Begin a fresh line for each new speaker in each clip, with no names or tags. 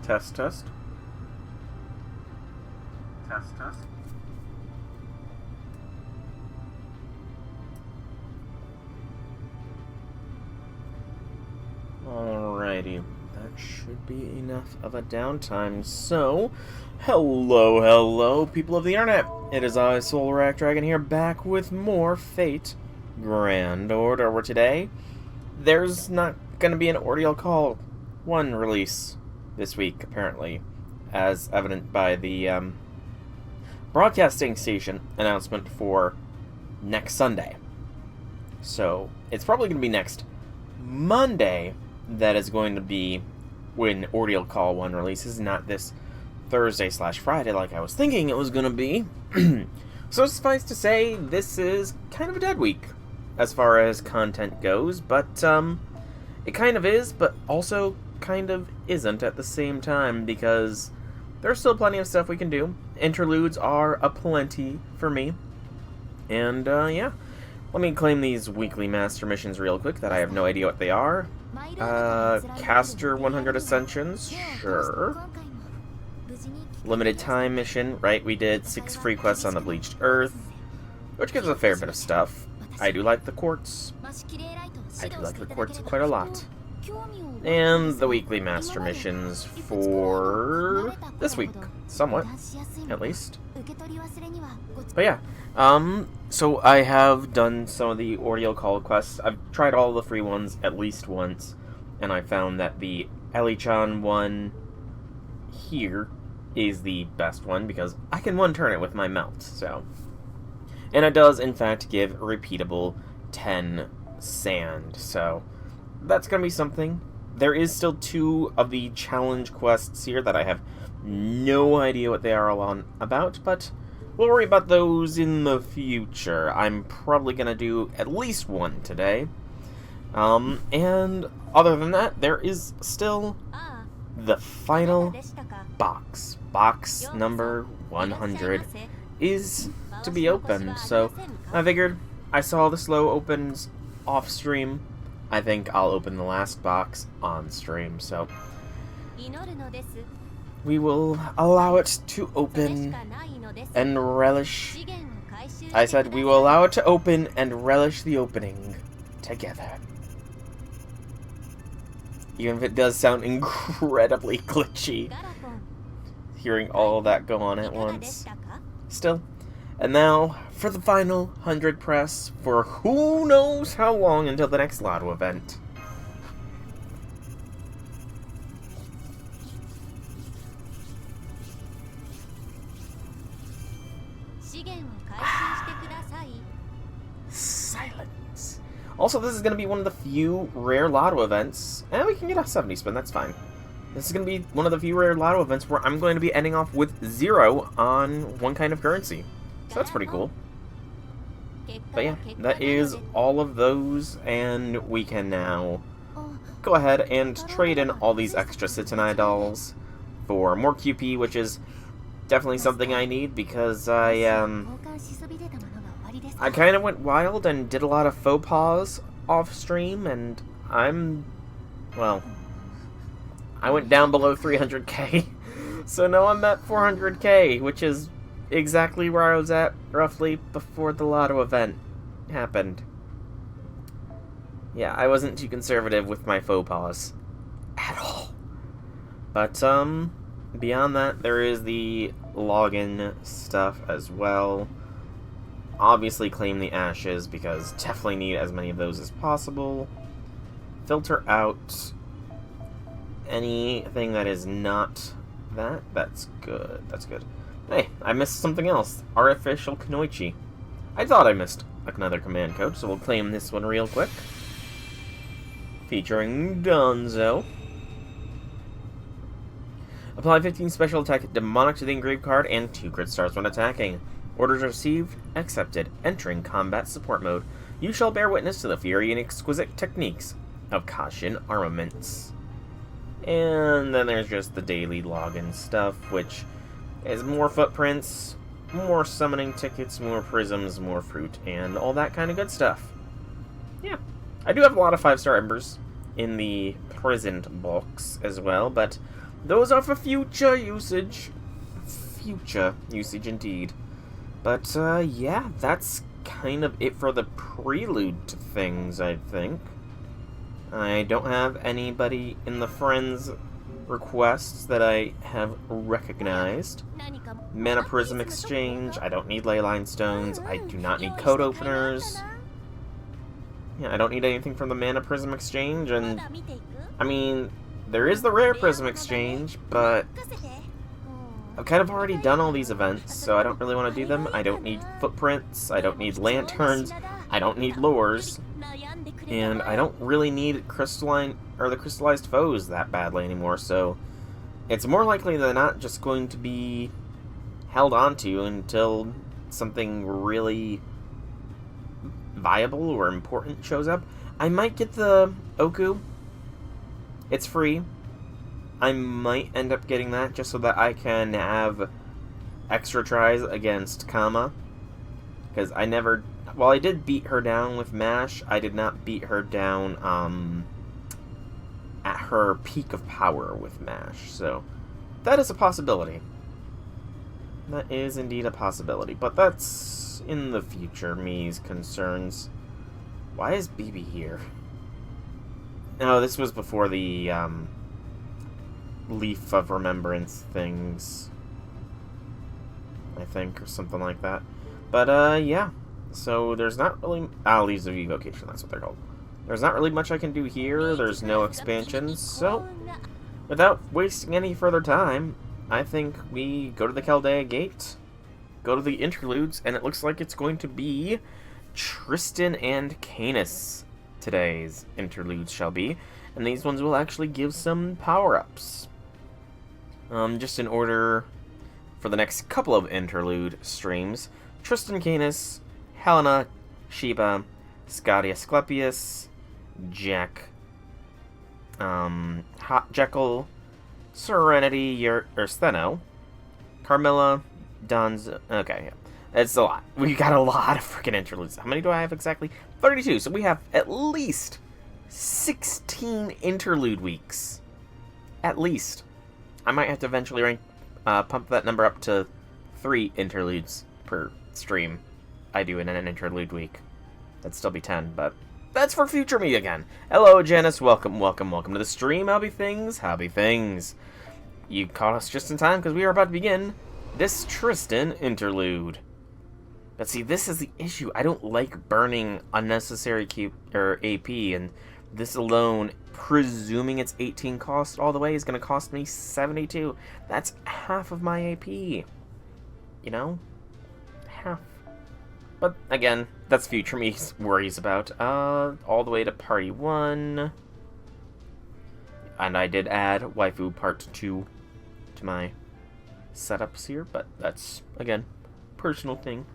Test, test. Test, test. Alrighty, that should be enough of a downtime. So, hello, people of the internet. It is I, Solar-Dragon here, back with more Fate Grand Order, where today, there's not going to be an Ordeal Call 1 release this week, apparently, as evident by the broadcasting station announcement for next Sunday. So, it's probably going to be next Monday that is going to be when Ordeal Call 1 releases, not this Thursday/Friday like I was thinking it was going to be. So suffice to say, this is kind of a dead week as far as content goes, but it kind of is, but also kind of isn't at the same time, because there's still plenty of stuff we can do. Interludes are aplenty for me, and yeah. Let me claim these weekly master missions real quick that I have no idea what they are. Caster 100 Ascensions, sure. Limited time mission, right, we did 6 free quests on the Bleached Earth, which gives a fair bit of stuff. I do like the quartz. I do like the quartz quite a lot. And the weekly master missions for this week, somewhat, at least. But yeah, so I have done some of the Ordeal Call quests. I've tried all the free ones at least once, and I found that the Elichan one here is the best one, because I can one-turn it with my melt, so. And it does, in fact, give a repeatable 10 sand, so that's going to be something. There is still 2 of the challenge quests here that I have no idea what they are all on about, but we'll worry about those in the future. I'm probably going to do at least 1 today. And other than that, there is still the final box. Box number 100 is to be opened, so I figured I saw the slow opens off stream. I think I'll open the last box on stream, so we will allow it to open and relish. I said we will allow it to open and relish the opening together. Even if it does sound incredibly glitchy, hearing all that go on at once. Still. And now, for the final 100 press, for who knows how long until the next Lotto event. Silence. Also, this is going to be one of the few rare Lotto events, and we can get a 70 spin, that's fine. This is going to be one of the few rare Lotto events where I'm going to be ending off with 0 on one kind of currency. So that's pretty cool. But yeah, that is all of those, and we can now go ahead and trade in all these extra Sitanai dolls for more QP, which is definitely something I need, because I kind of went wild and did a lot of faux pas off stream, and well, I went down below 300k, so now I'm at 400k, which is exactly where I was at roughly before the Lotto event happened. Yeah, I wasn't too conservative with my faux pas at all. But beyond that, there is the login stuff as well. Obviously claim the ashes, because definitely need as many of those as possible. Filter out anything that is not that. That's good. That's good. Hey, I missed something else. Artificial Kunoichi. I thought I missed another command code, so we'll claim this one real quick. Featuring Donzo. Apply 15 special attack demonic to the engraved card and 2 crit stars when attacking. Orders received, accepted. Entering combat support mode. You shall bear witness to the fury and exquisite techniques of Kashin armaments. And then there's just the daily login stuff, which is more footprints, more summoning tickets, more prisms, more fruit, and all that kind of good stuff. Yeah. I do have a lot of 5-star embers in the prisoned box as well, but Those are for future usage. Future usage indeed. But, yeah, that's kind of it for the prelude to things, I think. I don't have anybody in the friends requests that I have recognized. Mana Prism Exchange, I don't need Leyline Stones, I do not need Code Openers. Yeah, I don't need anything from the Mana Prism Exchange, and, I mean, there is the Rare Prism Exchange, but I've kind of already done all these events, so I don't really want to do them. I don't need Footprints, I don't need Lanterns, I don't need Lures, and I don't really need Crystalline, or the Crystallized Foes that badly anymore, so it's more likely than not just going to be held onto until something really viable or important shows up. I might get the Oku. It's free. I might end up getting that just so that I can have extra tries against Kama. Because I never... While I did beat her down with MASH, I did not beat her down at her peak of power with MASH. So that is a possibility. That is indeed a possibility. But that's in the future, me's concerns. Why is BB here? No, this was before the Leaf of Remembrance things, I think, or something like that. But, yeah. So, there's not really... Leaves of Evocation, that's what they're called. There's not really much I can do here. There's no expansions, so... Without wasting any further time, I think we go to the Chaldea Gate, go to the Interludes, and it looks like it's going to be Tristan and Caenis. Today's Interludes shall be, and these ones will actually give some power-ups. Just in order for the next couple of Interlude streams, Tristan Caenis, Helena, Sheba, Scotty Asclepius, Jack, Hot Jekyll, Serenity, Steno, Carmilla, Don's... Okay, yeah. It's a lot. We got a lot of freaking Interludes. How many do I have exactly? 32. So we have at least 16 Interlude weeks. At least. I might have to eventually pump that number up to 3 Interludes per stream I do in an Interlude week. That'd still be 10, but that's for future me again. Hello, Janice. Welcome to the stream, Hobby Things. You caught us just in time because we are about to begin this Tristan Interlude. But see, this is the issue. I don't like burning unnecessary AP, and this alone, presuming it's 18 cost all the way, is going to cost me 72. That's half of my AP. You know? Half. But, again, that's future me worries about. All the way to Party 1. And I did add Waifu Part 2 to my setups here, but that's, again, personal thing.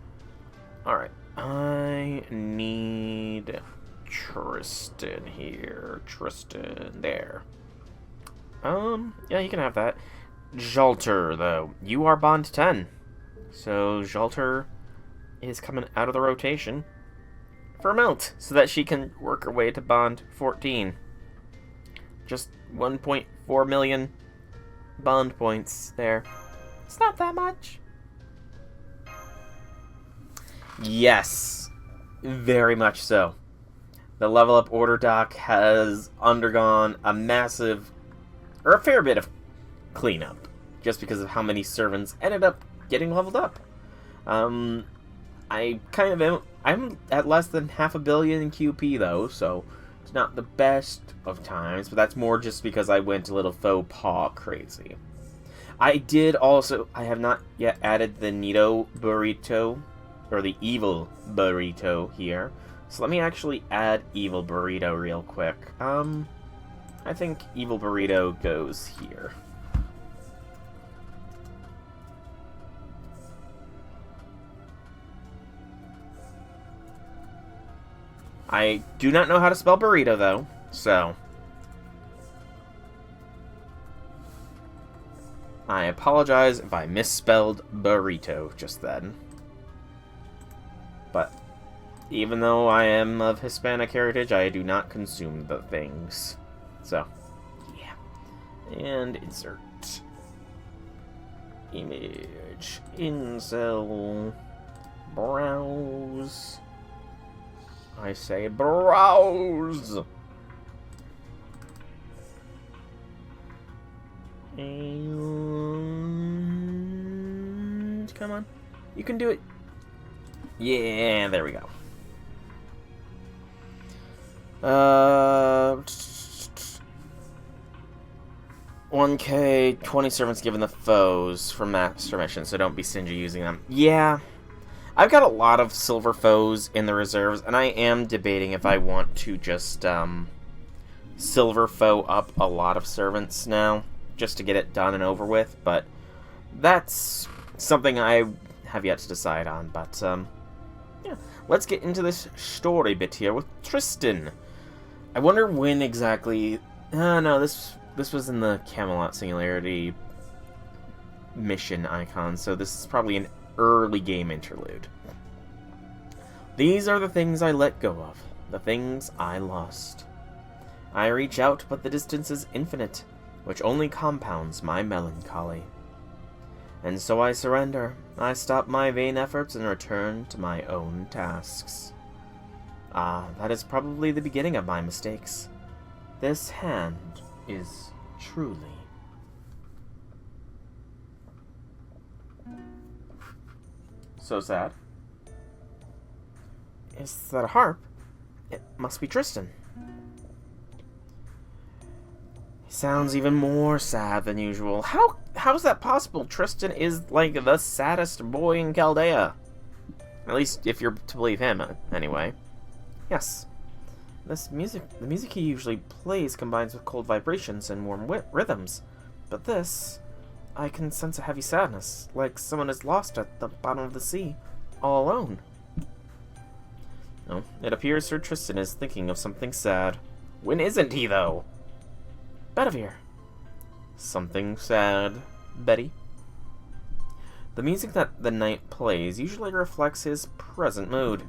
Alright, I need Tristan here. Tristan, there. Yeah, you can have that. Jalter, though. You are Bond 10. So, Jalter is coming out of the rotation for Melt, so that she can work her way to Bond 14. Just 1.4 million Bond points there. It's not that much. Yes, very much so. The Level Up Order doc has undergone a fair bit of cleanup, just because of how many servants ended up getting leveled up. I'm at less than 500 million in QP though, so it's not the best of times, but that's more just because I went a little faux pas crazy. I have not yet added the Nito Burrito, or the Evil Burrito here. So let me actually add Evil Burrito real quick. I think Evil Burrito goes here. I do not know how to spell burrito, though, so I apologize if I misspelled burrito just then. But even though I am of Hispanic heritage, I do not consume the things. So, yeah. And insert. Image. Incel. Browse. I say browse. And come on. You can do it. Yeah, there we go. 1K, 20 servants given the foes from master mission, so don't be stingy using them. Yeah, I've got a lot of silver foes in the reserves, and I am debating if I want to just silver foe up a lot of servants now, just to get it done and over with, but that's something I have yet to decide on. But yeah, let's get into this story bit here with Tristan. I wonder when exactly... no, this was in the Camelot Singularity mission icon, so this is probably an early game interlude. These are the things I let go of, the things I lost. I reach out, but the distance is infinite, which only compounds my melancholy. And so I surrender. I stop my vain efforts and return to my own tasks. Ah, that is probably the beginning of my mistakes. This hand is truly... so sad. Is that a harp? It must be Tristan. He sounds even more sad than usual. How is that possible? Tristan is like the saddest boy in Chaldea. At least if you're to believe him, anyway. Yes. The music he usually plays combines with cold vibrations and warm rhythms. But this, I can sense a heavy sadness, like someone is lost at the bottom of the sea, all alone. No, it appears Sir Tristan is thinking of something sad. When isn't he, though? Bedivere. Something sad, Betty? The music that the knight plays usually reflects his present mood.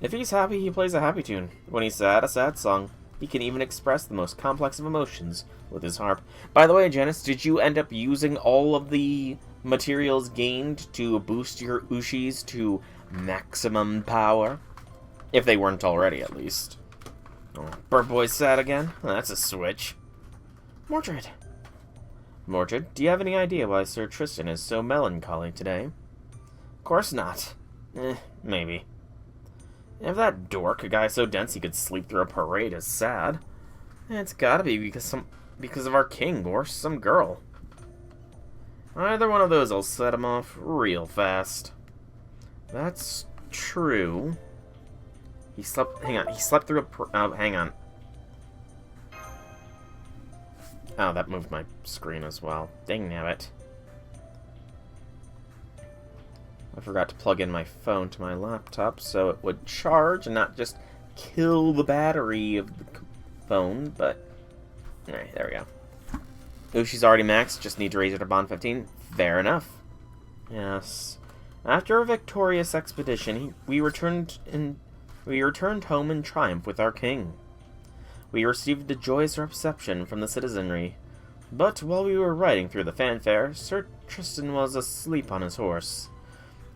If he's happy, he plays a happy tune. When he's sad, a sad song. He can even express the most complex of emotions with his harp. By the way, Janice, did you end up using all of the materials gained to boost your Ushis to maximum power? If they weren't already, at least. Oh, Bird Boy's sad again? Well, that's a switch. Mordred. Mordred, do you have any idea why Sir Tristan is so melancholy today? Of course not. Maybe. If that dork, a guy so dense he could sleep through a parade, is sad, it's gotta be because of our king or some girl. Either one of those will set him off real fast. That's true. He slept... hang on. He slept through a... hang on. Oh, that moved my screen as well. Dang nabbit. I forgot to plug in my phone to my laptop so it would charge and not just kill the battery of the phone, but... alright, there we go. Oh, she's already maxed, just need to raise her to Bond 15. Fair enough. Yes. After a victorious expedition, we returned home in triumph with our king. We received a joyous reception from the citizenry, but while we were riding through the fanfare, Sir Tristan was asleep on his horse.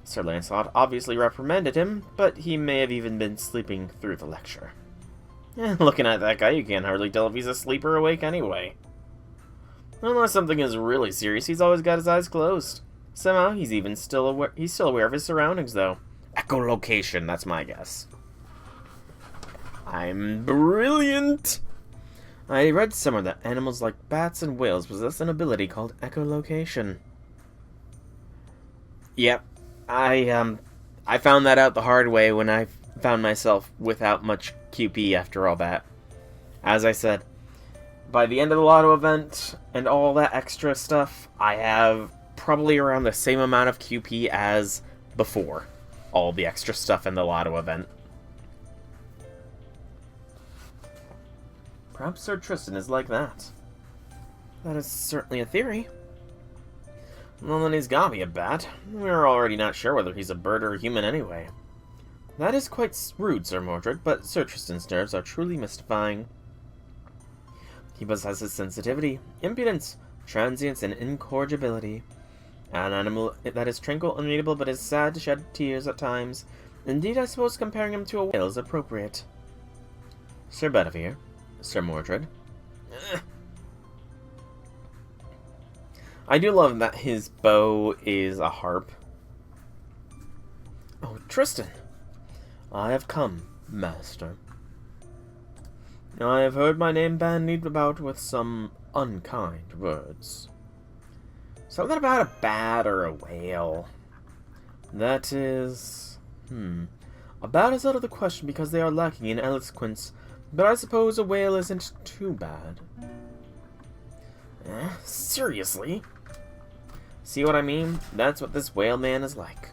Sir Lancelot obviously reprimanded him, but he may have even been sleeping through the lecture. Looking at that guy, you can't hardly tell if he's asleep or awake anyway. Unless something is really serious, he's always got his eyes closed. Somehow, he's still aware of his surroundings, though. Echolocation, that's my guess. I'm brilliant! I read somewhere that animals like bats and whales possess an ability called echolocation. Yep. I found that out the hard way when I found myself without much QP after all that. As I said, by the end of the Lotto event and all that extra stuff, I have probably around the same amount of QP as before all the extra stuff in the Lotto event. Perhaps Sir Tristan is like that. That is certainly a theory. Well, then he's gotta be a bat. We're already not sure whether he's a bird or a human anyway. That is quite rude, Sir Mordred, but Sir Tristan's nerves are truly mystifying. He possesses sensitivity, impudence, transience, and incorrigibility. An animal that is tranquil and readable, but is sad to shed tears at times. Indeed, I suppose comparing him to a whale is appropriate. Sir Bedivere, Sir Mordred. I do love that his bow is a harp. Oh, Tristan! I have come, master. I have heard my name bandied about with some unkind words. Something about a bat or a whale. That is... A bat is out of the question because they are lacking in eloquence, but I suppose a whale isn't too bad. Seriously? See what I mean? That's what this whale man is like.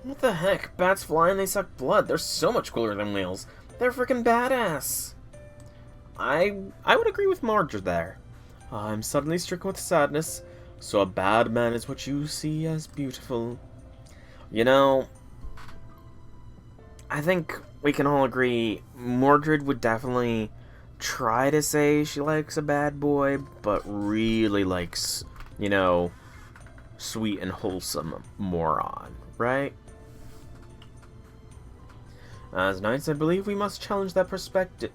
What the heck? Bats fly and they suck blood. They're so much cooler than whales. They're freaking badass. I would agree with Mordred there. I'm suddenly stricken with sadness, so a bad man is what you see as beautiful. You know, I think we can all agree Mordred would definitely try to say she likes a bad boy, but really likes, you know, sweet and wholesome moron, right? As knights, I believe we must change that perspective.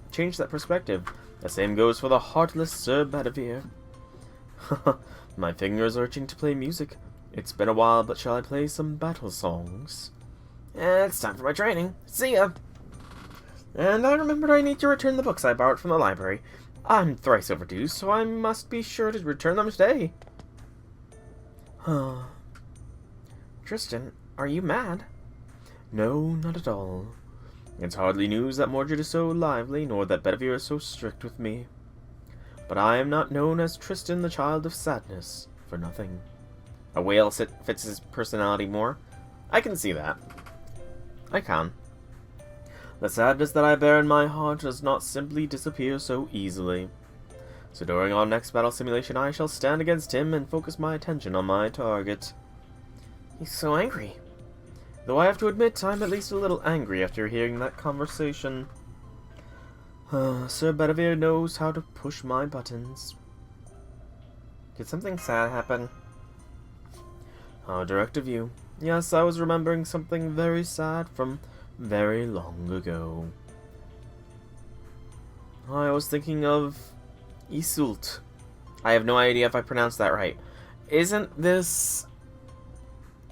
The same goes for the heartless Sir Bedivere. My fingers are itching to play music. It's been a while, but shall I play some battle songs? It's time for my training. See ya! And I remembered I need to return the books I borrowed from the library. I'm thrice overdue, so I must be sure to return them today. Tristan, are you mad? No, not at all. It's hardly news that Mordred is so lively, nor that Bedivere is so strict with me. But I am not known as Tristan, the child of sadness, for nothing. A whale fits his personality more. I can see that. I can. The sadness that I bear in my heart does not simply disappear so easily. So during our next battle simulation, I shall stand against him and focus my attention on my target. He's so angry. Though I have to admit, I'm at least a little angry after hearing that conversation. Sir Bedivere knows how to push my buttons. Did something sad happen? How direct of you. Yes, I was remembering something very sad from very long ago. I was thinking of Iseult. I have no idea if I pronounced that right. Isn't this...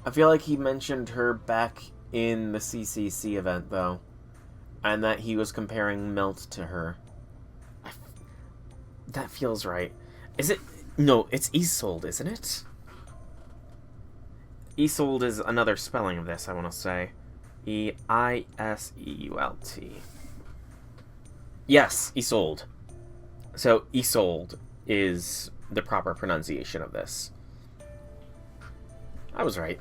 I feel like he mentioned her back in the CCC event, though. And that he was comparing Melt to her. That feels right. Is it... No, it's Iseult, isn't it? Iseult is another spelling of this, I want to say. E-I-S-E-U-L-T. Yes, Iseult. So, Iseult is the proper pronunciation of this. I was right.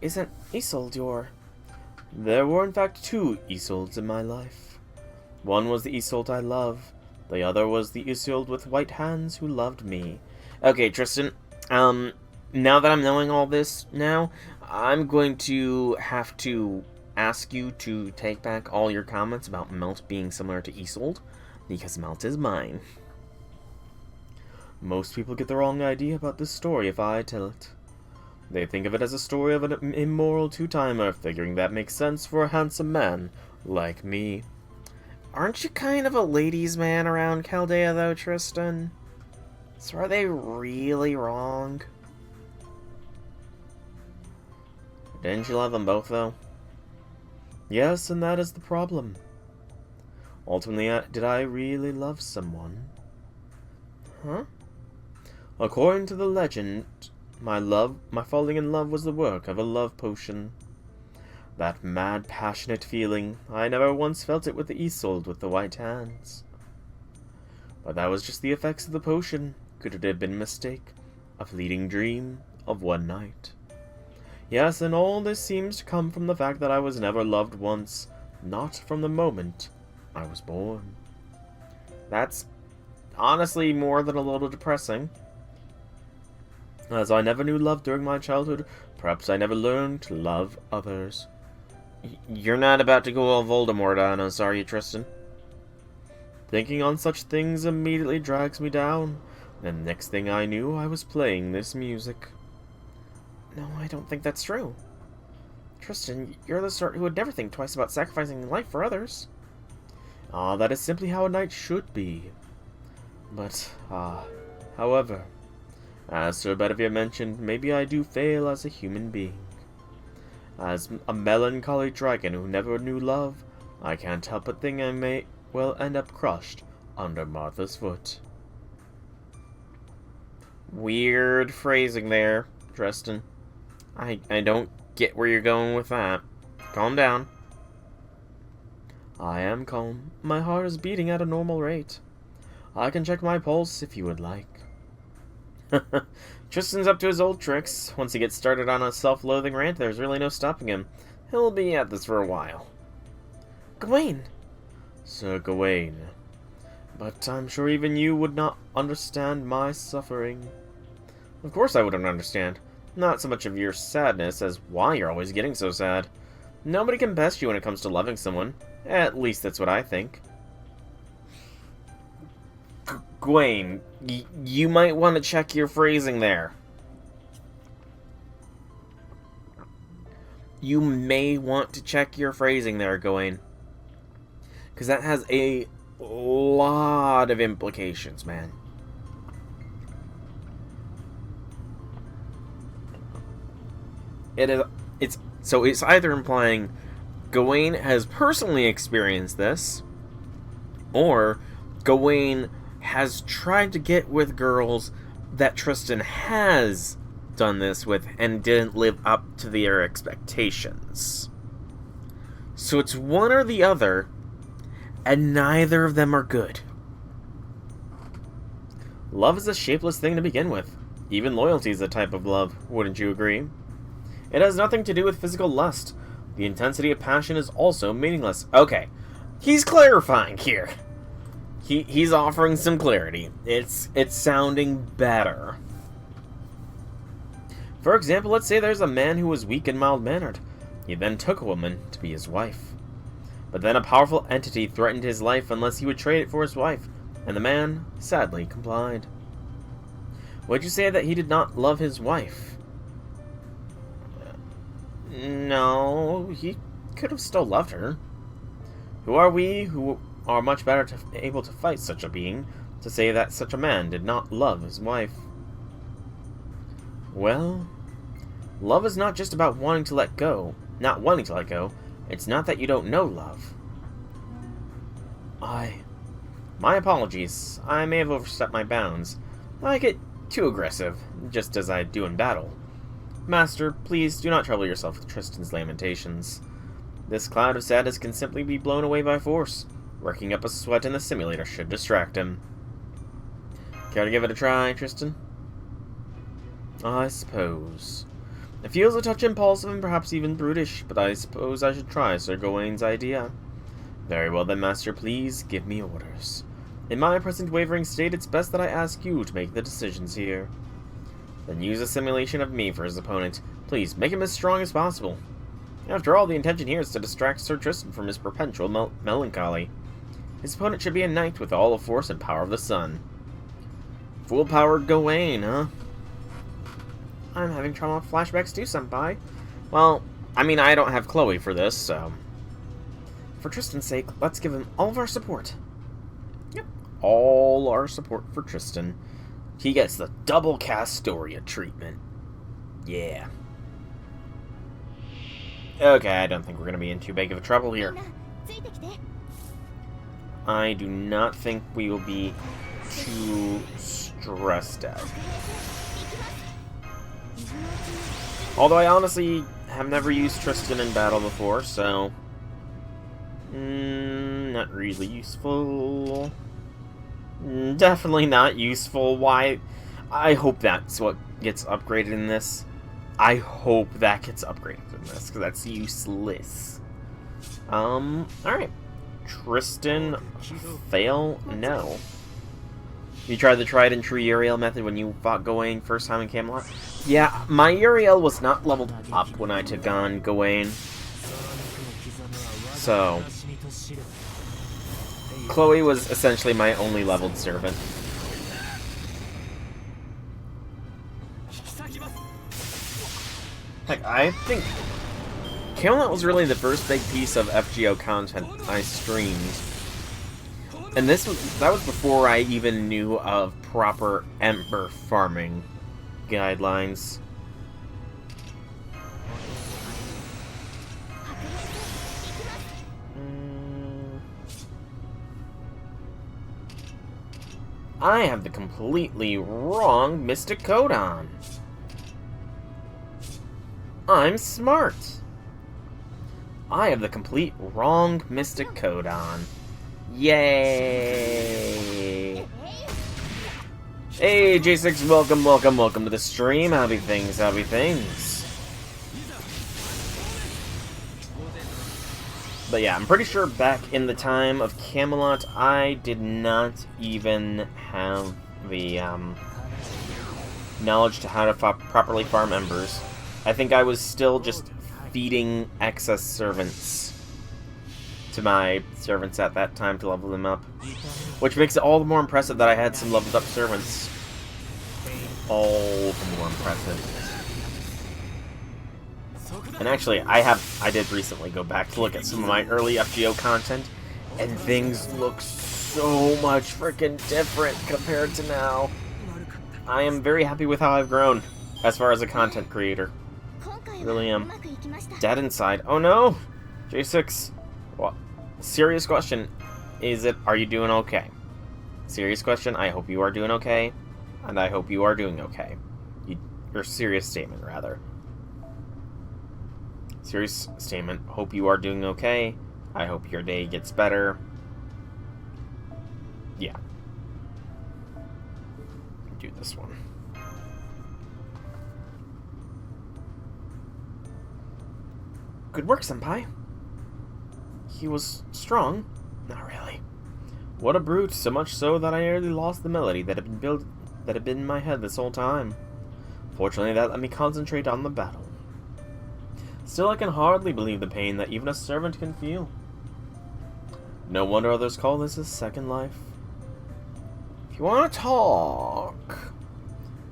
Isn't Iseult your... There were in fact two Iseults in my life. One was the Iseult I love. The other was the Iseult with white hands who loved me. Okay, Tristan. Now that I'm knowing all this now, I'm going to have to ask you to take back all your comments about Melt being similar to Iseult, because Melt is mine. Most people get the wrong idea about this story if I tell it. They think of it as a story of an immoral two-timer, figuring that makes sense for a handsome man like me. Aren't you kind of a ladies' man around Chaldea, though, Tristan? So are they really wrong? Didn't you love them both, though? Yes, and that is the problem. Ultimately, did I really love someone? Huh? According to the legend, my falling in love was the work of a love potion. That mad, passionate feeling, I never once felt it with the Iseult with the white hands. But that was just the effects of the potion. Could it have been a mistake? A fleeting dream of one night? Yes, and all this seems to come from the fact that I was never loved once, not from the moment I was born. That's honestly more than a little depressing. As I never knew love during my childhood, perhaps I never learned to love others. You're not about to go all Voldemort on us, are you, Tristan? Thinking on such things immediately drags me down. And next thing I knew, I was playing this music. No, I don't think that's true. Tristan, you're the sort who would never think twice about sacrificing life for others. Ah, that is simply how a knight should be. But, however, as Sir Bedivere mentioned, maybe I do fail as a human being. As a melancholy dragon who never knew love, I can't help but think I may well end up crushed under Martha's foot. Weird phrasing there, Tristan. I don't get where you're going with that. Calm down. I am calm. My heart is beating at a normal rate. I can check my pulse if you would like. Tristan's up to his old tricks. Once he gets started on a self-loathing rant, there's really no stopping him. He'll be at this for a while. Gawain! Sir Gawain. But I'm sure even you would not understand my suffering. Of course I wouldn't understand. Not so much of your sadness as why you're always getting so sad. Nobody can best you when it comes to loving someone. At least that's what I think. Gawain, you might want to check your phrasing there. You may want to check your phrasing there, Gawain. Because that has a lot of implications, man. It's either implying Gawain has personally experienced this, or Gawain has tried to get with girls that Tristan has done this with and didn't live up to their expectations. So it's one or the other, and neither of them are good. Love is a shapeless thing to begin with. Even loyalty is a type of love, wouldn't you agree? It has nothing to do with physical lust. The intensity of passion is also meaningless. Okay, he's clarifying here. He's offering some clarity. It's sounding better. For example, let's say there's a man who was weak and mild-mannered. He then took a woman to be his wife. But then a powerful entity threatened his life unless he would trade it for his wife, and the man sadly complied. Would you say that he did not love his wife? No, he could have still loved her. Who are we who are much better able to fight such a being to say that such a man did not love his wife? Well, love is not just about wanting to let go. Not wanting to let go. It's not that you don't know love. My apologies. I may have overstepped my bounds. I get too aggressive, just as I do in battle. Master, please do not trouble yourself with Tristan's lamentations. This cloud of sadness can simply be blown away by force. Working up a sweat in the simulator should distract him. Care to give it a try, Tristan? I suppose. It feels a touch impulsive and perhaps even brutish, but I suppose I should try Sir Gawain's idea. Very well then, Master, please give me orders. In my present wavering state, it's best that I ask you to make the decisions here. Then use a simulation of me for his opponent. Please, make him as strong as possible. After all, the intention here is to distract Sir Tristan from his perpetual melancholy. His opponent should be a knight with all the force and power of the sun. Full-powered Gawain, huh? I'm having trauma flashbacks too, senpai. Well, I mean, I don't have Chloe for this, so... For Tristan's sake, let's give him all of our support. Yep, all our support for Tristan. He gets the double Castoria treatment. Yeah. Okay, I don't think we're going to be in too big of a trouble here. I do not think we will be too stressed out. Although I honestly have never used Tristan in battle before, so... not really useful. Definitely not useful. Why? I hope that's what gets upgraded in this. I hope that gets upgraded in this, because that's useless. Alright. Tristan, fail? No. You tried the tried and true Uriel method when you fought Gawain first time in Camelot? Yeah, my Uriel was not leveled up when I took on Gawain. So... Chloe was essentially my only leveled servant. Heck, I think Camelot was really the first big piece of FGO content I streamed. And that was before I even knew of proper ember farming guidelines. I have the completely wrong Mystic Codon. I'm smart. I have the complete wrong Mystic Codon. Yay! Hey, J6, welcome to the stream. Happy things. But yeah, I'm pretty sure back in the time of Camelot, I did not even have the knowledge to how to properly farm embers. I think I was still just feeding excess servants to my servants at that time to level them up. Which makes it all the more impressive that I had some leveled up servants. All the more impressive. And actually, I did recently go back to look at some of my early FGO content, and things look so much freaking different compared to now. I am very happy with how I've grown, as far as a content creator. Really am. Dead inside. Oh no! J6. Well, serious question. Are you doing okay? Serious question, I hope you are doing okay. And I hope you are doing okay. Your serious statement, rather. Serious statement. Hope you are doing okay. I hope your day gets better. Yeah. Do this one. Good work, Senpai. He was strong. Not really. What a brute, so much so that I nearly lost the melody that had been in my head this whole time. Fortunately, that let me concentrate on the battle. Still, I can hardly believe the pain that even a servant can feel. No wonder others call this a second life. If you want to talk...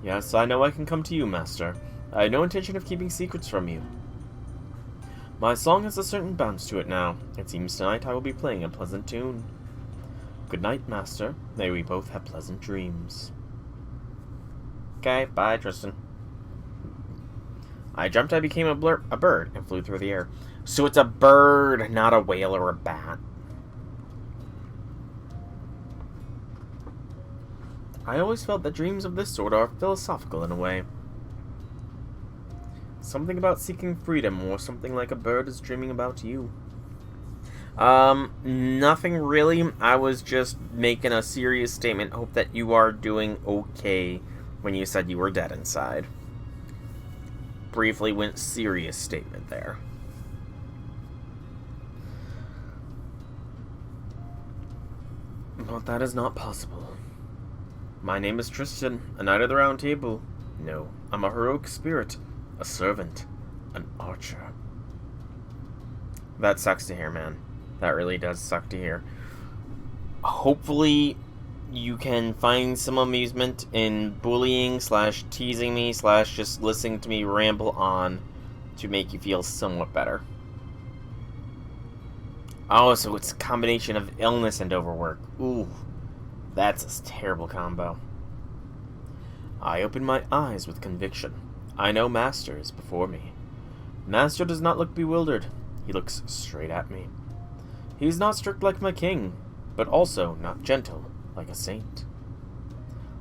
Yes, I know I can come to you, Master. I have no intention of keeping secrets from you. My song has a certain bounce to it now. It seems tonight I will be playing a pleasant tune. Good night, Master. May we both have pleasant dreams. Okay, bye, Tristan. I dreamt I became a bird and flew through the air. So it's a bird, not a whale or a bat. I always felt that dreams of this sort are philosophical in a way. Something about seeking freedom, or something like a bird is dreaming about you. Nothing really. I was just making a serious statement. Hope that you are doing okay when you said you were dead inside. Briefly went serious statement there. But that is not possible. My name is Tristan, a knight of the Round Table. No, I'm a heroic spirit, a servant, an archer. That sucks to hear, man. That really does suck to hear. Hopefully, you can find some amusement in bullying / teasing me / just listening to me ramble on to make you feel somewhat better. Oh, so it's a combination of illness and overwork. Ooh, that's a terrible combo. I open my eyes with conviction. I know Master is before me. Master does not look bewildered. He looks straight at me. He is not strict like my king, but also not gentle like a saint.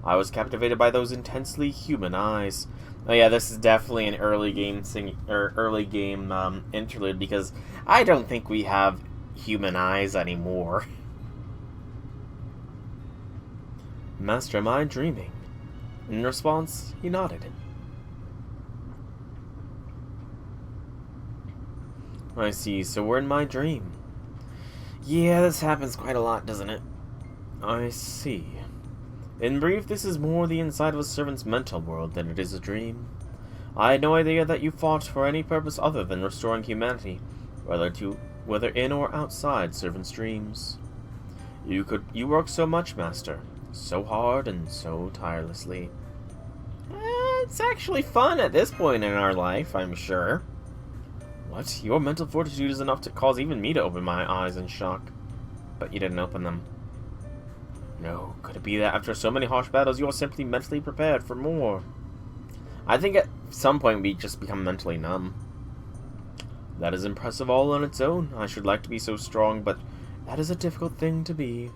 I was captivated by those intensely human eyes. Oh yeah, this is definitely an early game interlude, because I don't think we have human eyes anymore. Master, am I dreaming? In response, he nodded. I see, so we're in my dream. Yeah, this happens quite a lot, doesn't it? I see. In brief, this is more the inside of a servant's mental world than it is a dream. I had no idea that you fought for any purpose other than restoring humanity, whether in or outside servants' dreams. You work so much, Master. So hard and so tirelessly. It's actually fun at this point in our life, I'm sure. What? Your mental fortitude is enough to cause even me to open my eyes in shock. But you didn't open them. No, could it be that after so many harsh battles, you are simply mentally prepared for more? I think at some point we just become mentally numb. That is impressive all on its own. I should like to be so strong, but that is a difficult thing to be.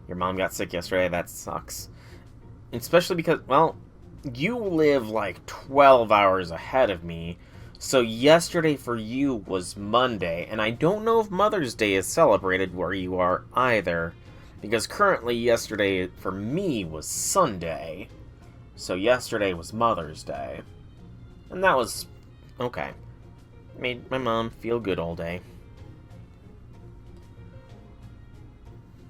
Your mom got sick yesterday. That sucks. Especially because, well, you live like 12 hours ahead of me. So yesterday for you was Monday, and I don't know if Mother's Day is celebrated where you are either. Because currently yesterday for me was Sunday. So yesterday was Mother's Day. And that was okay. Made my mom feel good all day.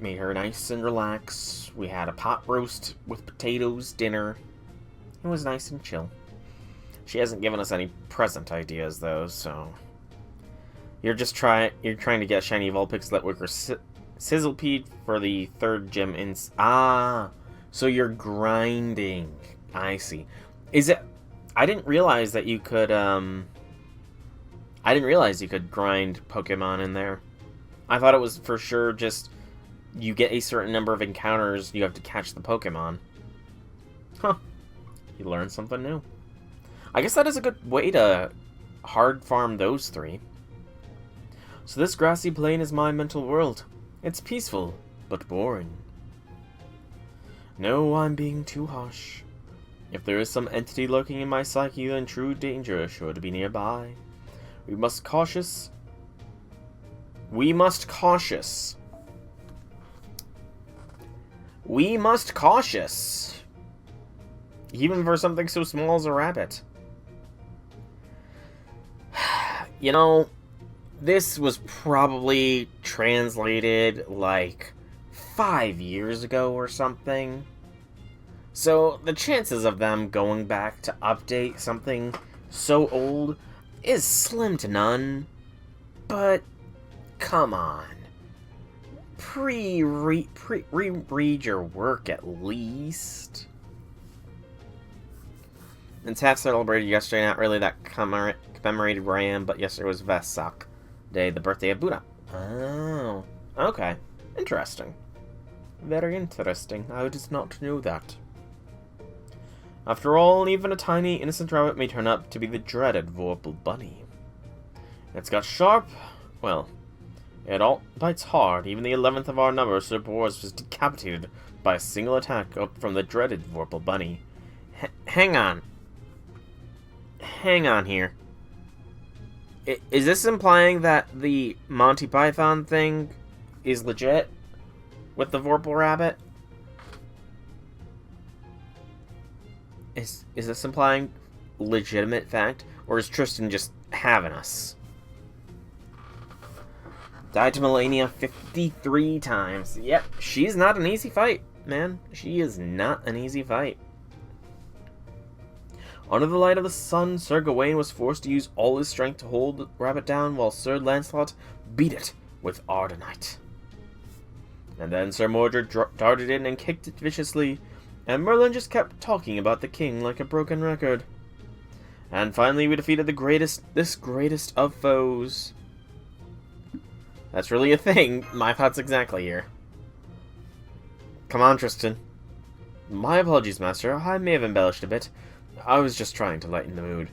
Made her nice and relax. We had a pot roast with potatoes dinner. It was nice and chill. She hasn't given us any present ideas though, so you're trying to get shiny Vulpix Letwicker Sizzlepede for the third gym in. So you're grinding. I see. Is it? I didn't realize that you could. I didn't realize you could grind Pokemon in there. I thought it was for sure just you get a certain number of encounters, you have to catch the Pokemon. Huh. You learn something new. I guess that is a good way to hard farm those three. So this grassy plain is my mental world. It's peaceful, but boring. No, I'm being too harsh. If there is some entity lurking in my psyche, then true danger is sure to be nearby. We must cautious. We must cautious. Even for something so small as a rabbit. You know, this was probably translated like 5 years ago or something. So the chances of them going back to update something so old is slim to none. But come on. Reread your work at least. It's half celebrated yesterday, not really that commemorated where I am, but yesterday was Vesak Day, the birthday of Buddha. Oh, okay. Interesting. Very interesting. I did not know that. After all, even a tiny, innocent rabbit may turn out to be the dreaded Vorpal Bunny. It's got sharp, well, it all bites hard. Even the 11th of our number, Sir Boris, was decapitated by a single attack up from the dreaded Vorpal Bunny. Hang on. Hang on here. Is this implying that the Monty Python thing is legit? With the Vorpal Rabbit? Is this implying legitimate fact? Or is Tristan just having us? Died to Melania 53 times. Yep, she's not an easy fight, man. She is not an easy fight. Under the light of the sun, Sir Gawain was forced to use all his strength to hold the rabbit down, while Sir Lancelot beat it with Ardonite. And then Sir Mordred darted in and kicked it viciously, and Merlin just kept talking about the king like a broken record. And finally we defeated this greatest of foes. That's really a thing. My thoughts exactly here. Come on, Tristan. My apologies, Master. I may have embellished a bit. I was just trying to lighten the mood.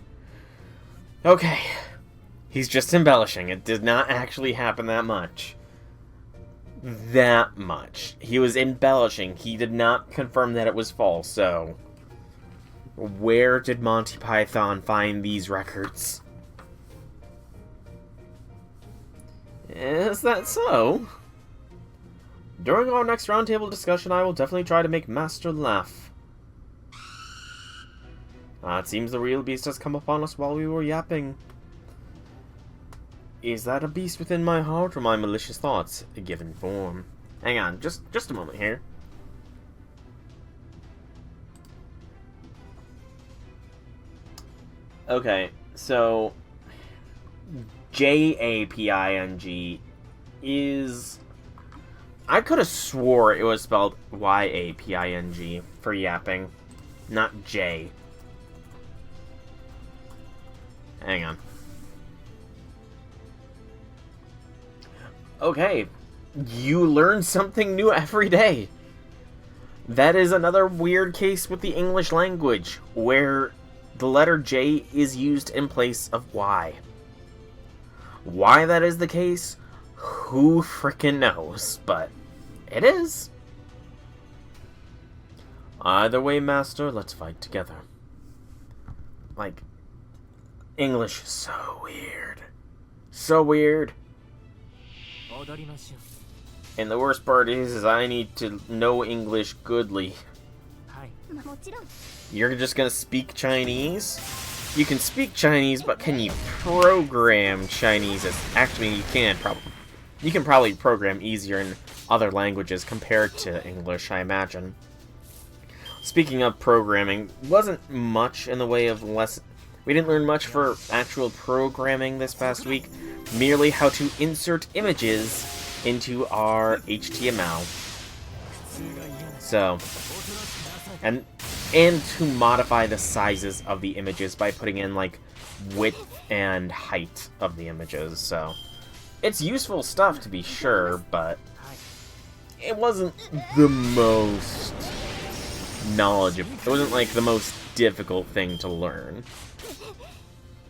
Okay. He's just embellishing. It did not actually happen that much. That much. He was embellishing. He did not confirm that it was false, so... Where did Monty Python find these records? Is that so? During our next roundtable discussion, I will definitely try to make Master laugh. It seems the real beast has come upon us while we were yapping. Is that a beast within my heart, or my malicious thoughts, a given form? Hang on, just a moment here. Okay, so... Japing is... I could have swore it was spelled Y-A-P-I-N-G for yapping, not J. Hang on. Okay, you learn something new every day. That is another weird case with the English language, where the letter J is used in place of Y. Why that is the case, who frickin' knows, but it is. Either way, master, let's fight together. Like, English is so weird. So weird. And the worst part is I need to know English goodly. You're just gonna speak Chinese? You can speak Chinese, but can you program Chinese? Actually, you can probably. You can probably program easier in other languages compared to English, I imagine. Speaking of programming, wasn't much in the way of lesson. We didn't learn much for actual programming this past week. Merely how to insert images into our HTML. So, and to modify the sizes of the images by putting in like width and height of the images. So, it's useful stuff to be sure, but it wasn't the most knowledgeable. It wasn't like the most difficult thing to learn.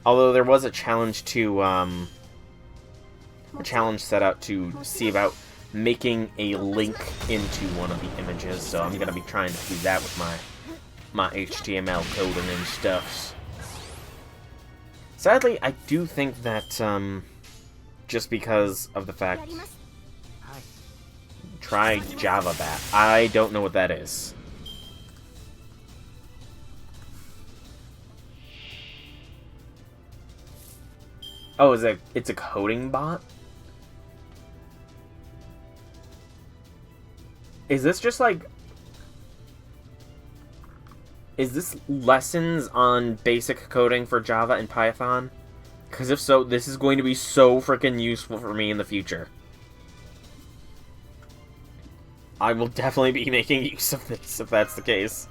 Although there was a challenge set out to see about making a link into one of the images, so I'm gonna be trying to do that with my HTML coding and stuff. Sadly, I do think that just because of the fact, try Java Bat. I don't know what that is. Oh, it's a coding bot? Is this just like... Is this lessons on basic coding for Java and Python? Because if so, this is going to be so freaking useful for me in the future. I will definitely be making use of this if that's the case.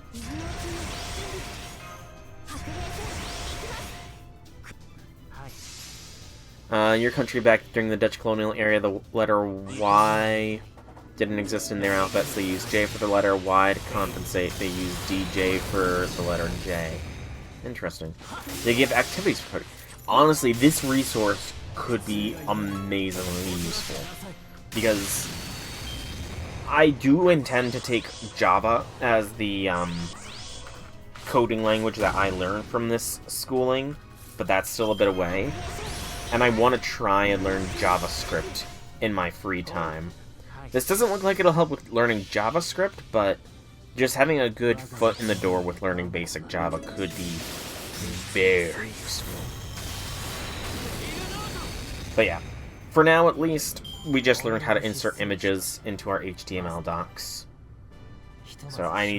Your country back during the Dutch colonial era, the letter Y didn't exist in their alphabets. They used J for the letter Y to compensate. They used DJ for the letter J. Interesting. They give activities for coding. Honestly, this resource could be amazingly useful. Because I do intend to take Java as the coding language that I learned from this schooling, but that's still a bit away. And I want to try and learn JavaScript in my free time. This doesn't look like it'll help with learning JavaScript, but just having a good foot in the door with learning basic Java could be very useful. But yeah, for now at least, we just learned how to insert images into our HTML docs. So I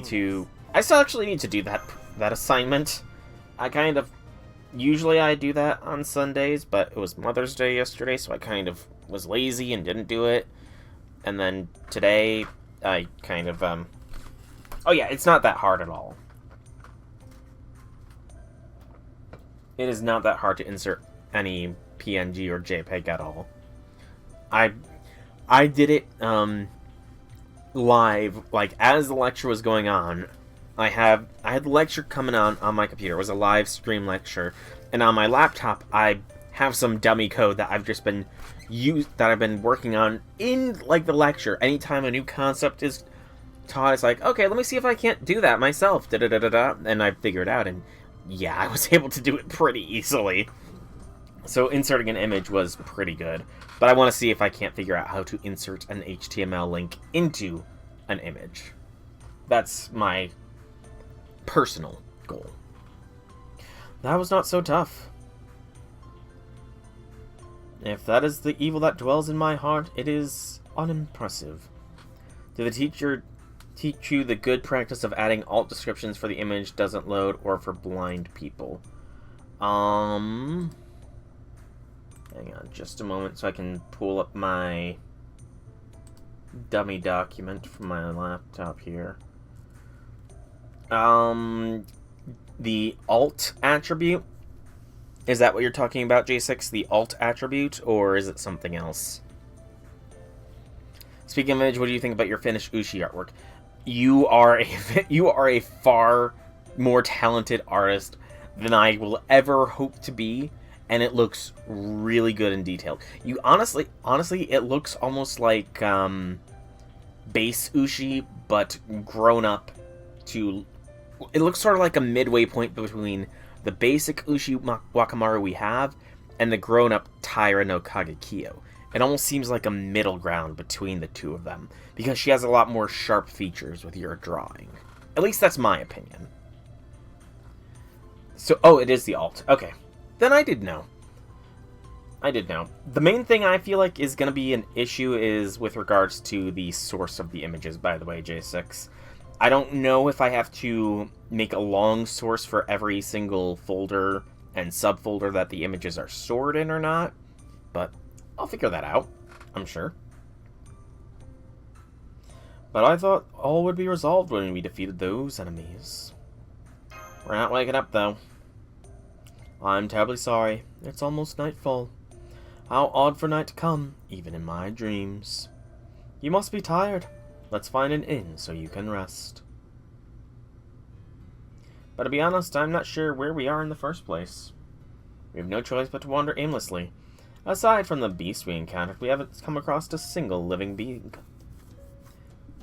still actually need to do that assignment. Usually I do that on Sundays, but it was Mother's Day yesterday, so I kind of was lazy and didn't do it. And then today, I kind of, oh yeah, it's not that hard at all. It is not that hard to insert any PNG or JPEG at all. I did it, live, like, as the lecture was going on. I had the lecture coming on my computer. It was a live stream lecture, and on my laptop I have some dummy code that I've been working on in like the lecture. Anytime a new concept is taught, it's like, okay, let me see if I can't do that myself. And I figured it out, and yeah, I was able to do it pretty easily. So inserting an image was pretty good, but I want to see if I can't figure out how to insert an HTML link into an image. That's my personal goal. That was not so tough. If that is the evil that dwells in my heart, it is unimpressive. Did the teacher teach you the good practice of adding alt descriptions for the image doesn't load or for blind people? Hang on just a moment so I can pull up my dummy document from my laptop here. The alt attribute? Is that what you're talking about, J6? The alt attribute? Or is it something else? Speaking of image, what do you think about your finished Ushi artwork? You are a far more talented artist than I will ever hope to be, and it looks really good and detailed. You honestly, it looks almost like base Ushi, but grown up to. It looks sort of like a midway point between the basic Ushi Wakamaru we have and the grown up Taira no Kagekyo. It almost seems like a middle ground between the two of them, because she has a lot more sharp features with your drawing. At least that's my opinion. So, oh, it is the alt. Okay. Then I did know. The main thing I feel like is going to be an issue is with regards to the source of the images, by the way, J6. I don't know if I have to make a long source for every single folder and subfolder that the images are stored in or not, but I'll figure that out, I'm sure. But I thought all would be resolved when we defeated those enemies. We're not waking up, though. I'm terribly sorry. It's almost nightfall. How odd for night to come, even in my dreams. You must be tired. Let's find an inn so you can rest. But to be honest, I'm not sure where we are in the first place. We have no choice but to wander aimlessly. Aside from the beast we encountered, we haven't come across a single living being.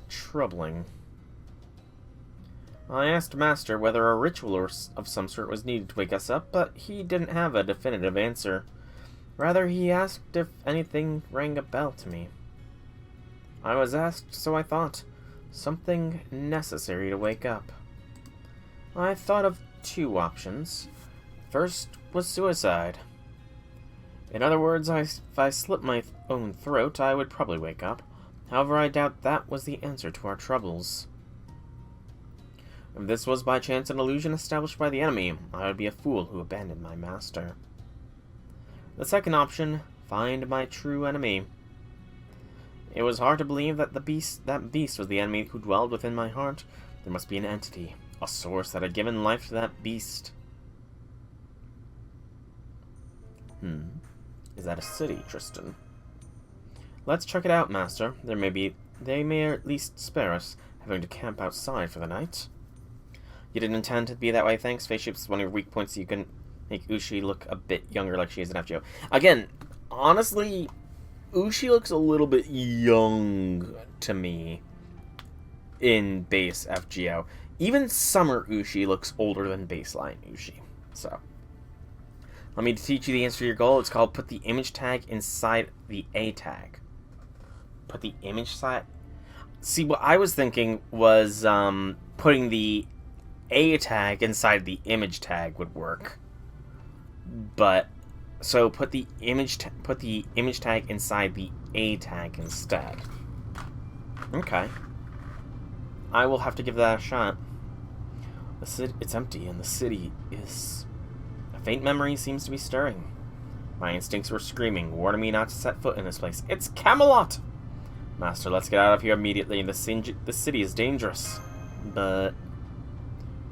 Troubling. I asked Master whether a ritual of some sort was needed to wake us up, but he didn't have a definitive answer. Rather, he asked if anything rang a bell to me. I was asked, so I thought. Something necessary to wake up. I thought of two options. First was suicide. In other words, if I slit my own throat, I would probably wake up. However, I doubt that was the answer to our troubles. If this was by chance an illusion established by the enemy, I would be a fool who abandoned my master. The second option, find my true enemy. It was hard to believe that that beast was the enemy who dwelled within my heart. There must be an entity, a source that had given life to that beast. Is that a city, Tristan? Let's check it out, Master. They may at least spare us having to camp outside for the night. You didn't intend to be that way, thanks. Face shape's one of your weak points, so you can make Ushi look a bit younger like she is in FGO. Again, honestly, Ushi looks a little bit young to me in base FGO. Even Summer Ushi looks older than baseline Ushi. So, let me teach you the answer to your goal. It's called put the image tag inside the A tag. Put the image side. See, what I was thinking was putting the A tag inside the image tag would work. But so put the image tag inside the A tag instead. Okay. I will have to give that a shot. It's empty, and the city is... A faint memory seems to be stirring. My instincts were screaming, warning me not to set foot in this place. It's Camelot! Master, let's get out of here immediately. The city is dangerous. But...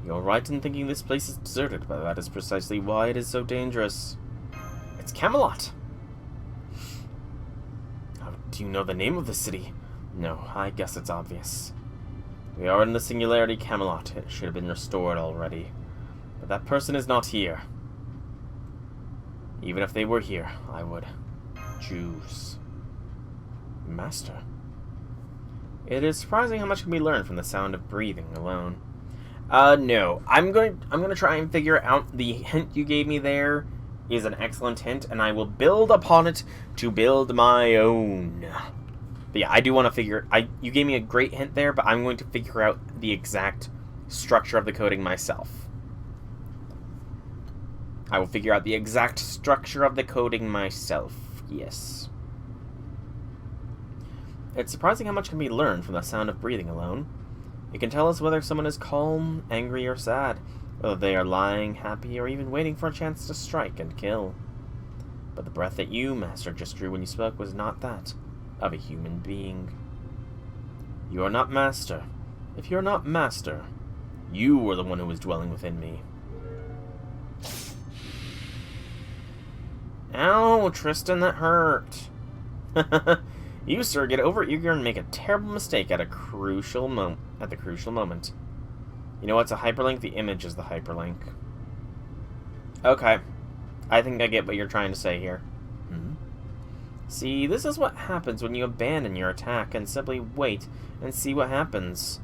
You're right in thinking this place is deserted, but that is precisely why it is so dangerous. It's Camelot! Do you know the name of the city? No, I guess it's obvious. We are in the Singularity Camelot. It should have been restored already. But that person is not here. Even if they were here, I would choose. Master. It is surprising how much can be learned from the sound of breathing alone. No. I'm gonna try and figure out the hint you gave me there is an excellent hint, and I will build upon it to build my own. But yeah, I do want to figure... You gave me a great hint there, but I'm going to figure out the exact structure of the coding myself. I will figure out the exact structure of the coding myself. Yes. It's surprising how much can be learned from the sound of breathing alone. It can tell us whether someone is calm, angry, or sad, whether they are lying, happy, or even waiting for a chance to strike and kill. But the breath that you, Master, just drew when you spoke was not that of a human being. You are not master. If you're not master, you were the one who was dwelling within me. Ow, Tristan, that hurt. You, sir, get overeager and make a terrible mistake at the crucial moment. You know what's a hyperlink? The image is the hyperlink. Okay. I think I get what you're trying to say here. See, this is what happens when you abandon your attack and simply wait and see what happens.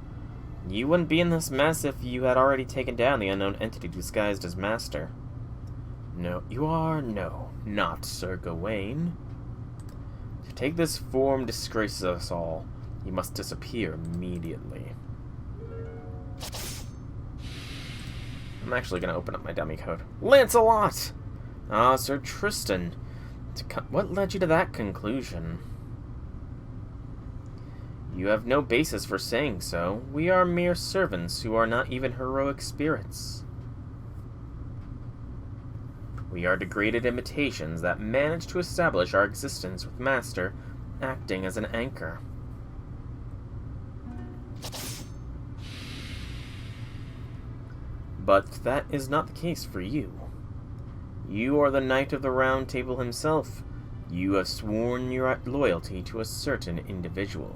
You wouldn't be in this mess if you had already taken down the unknown entity disguised as master. No, you are not Sir Gawain. To take this form disgraces us all. You must disappear immediately. I'm actually going to open up my dummy code. Lancelot! Ah, Sir Tristan. What led you to that conclusion? You have no basis for saying so. We are mere servants who are not even heroic spirits. We are degraded imitations that manage to establish our existence with Master acting as an anchor. But that is not the case for you. You are the Knight of the Round Table himself. You have sworn your loyalty to a certain individual.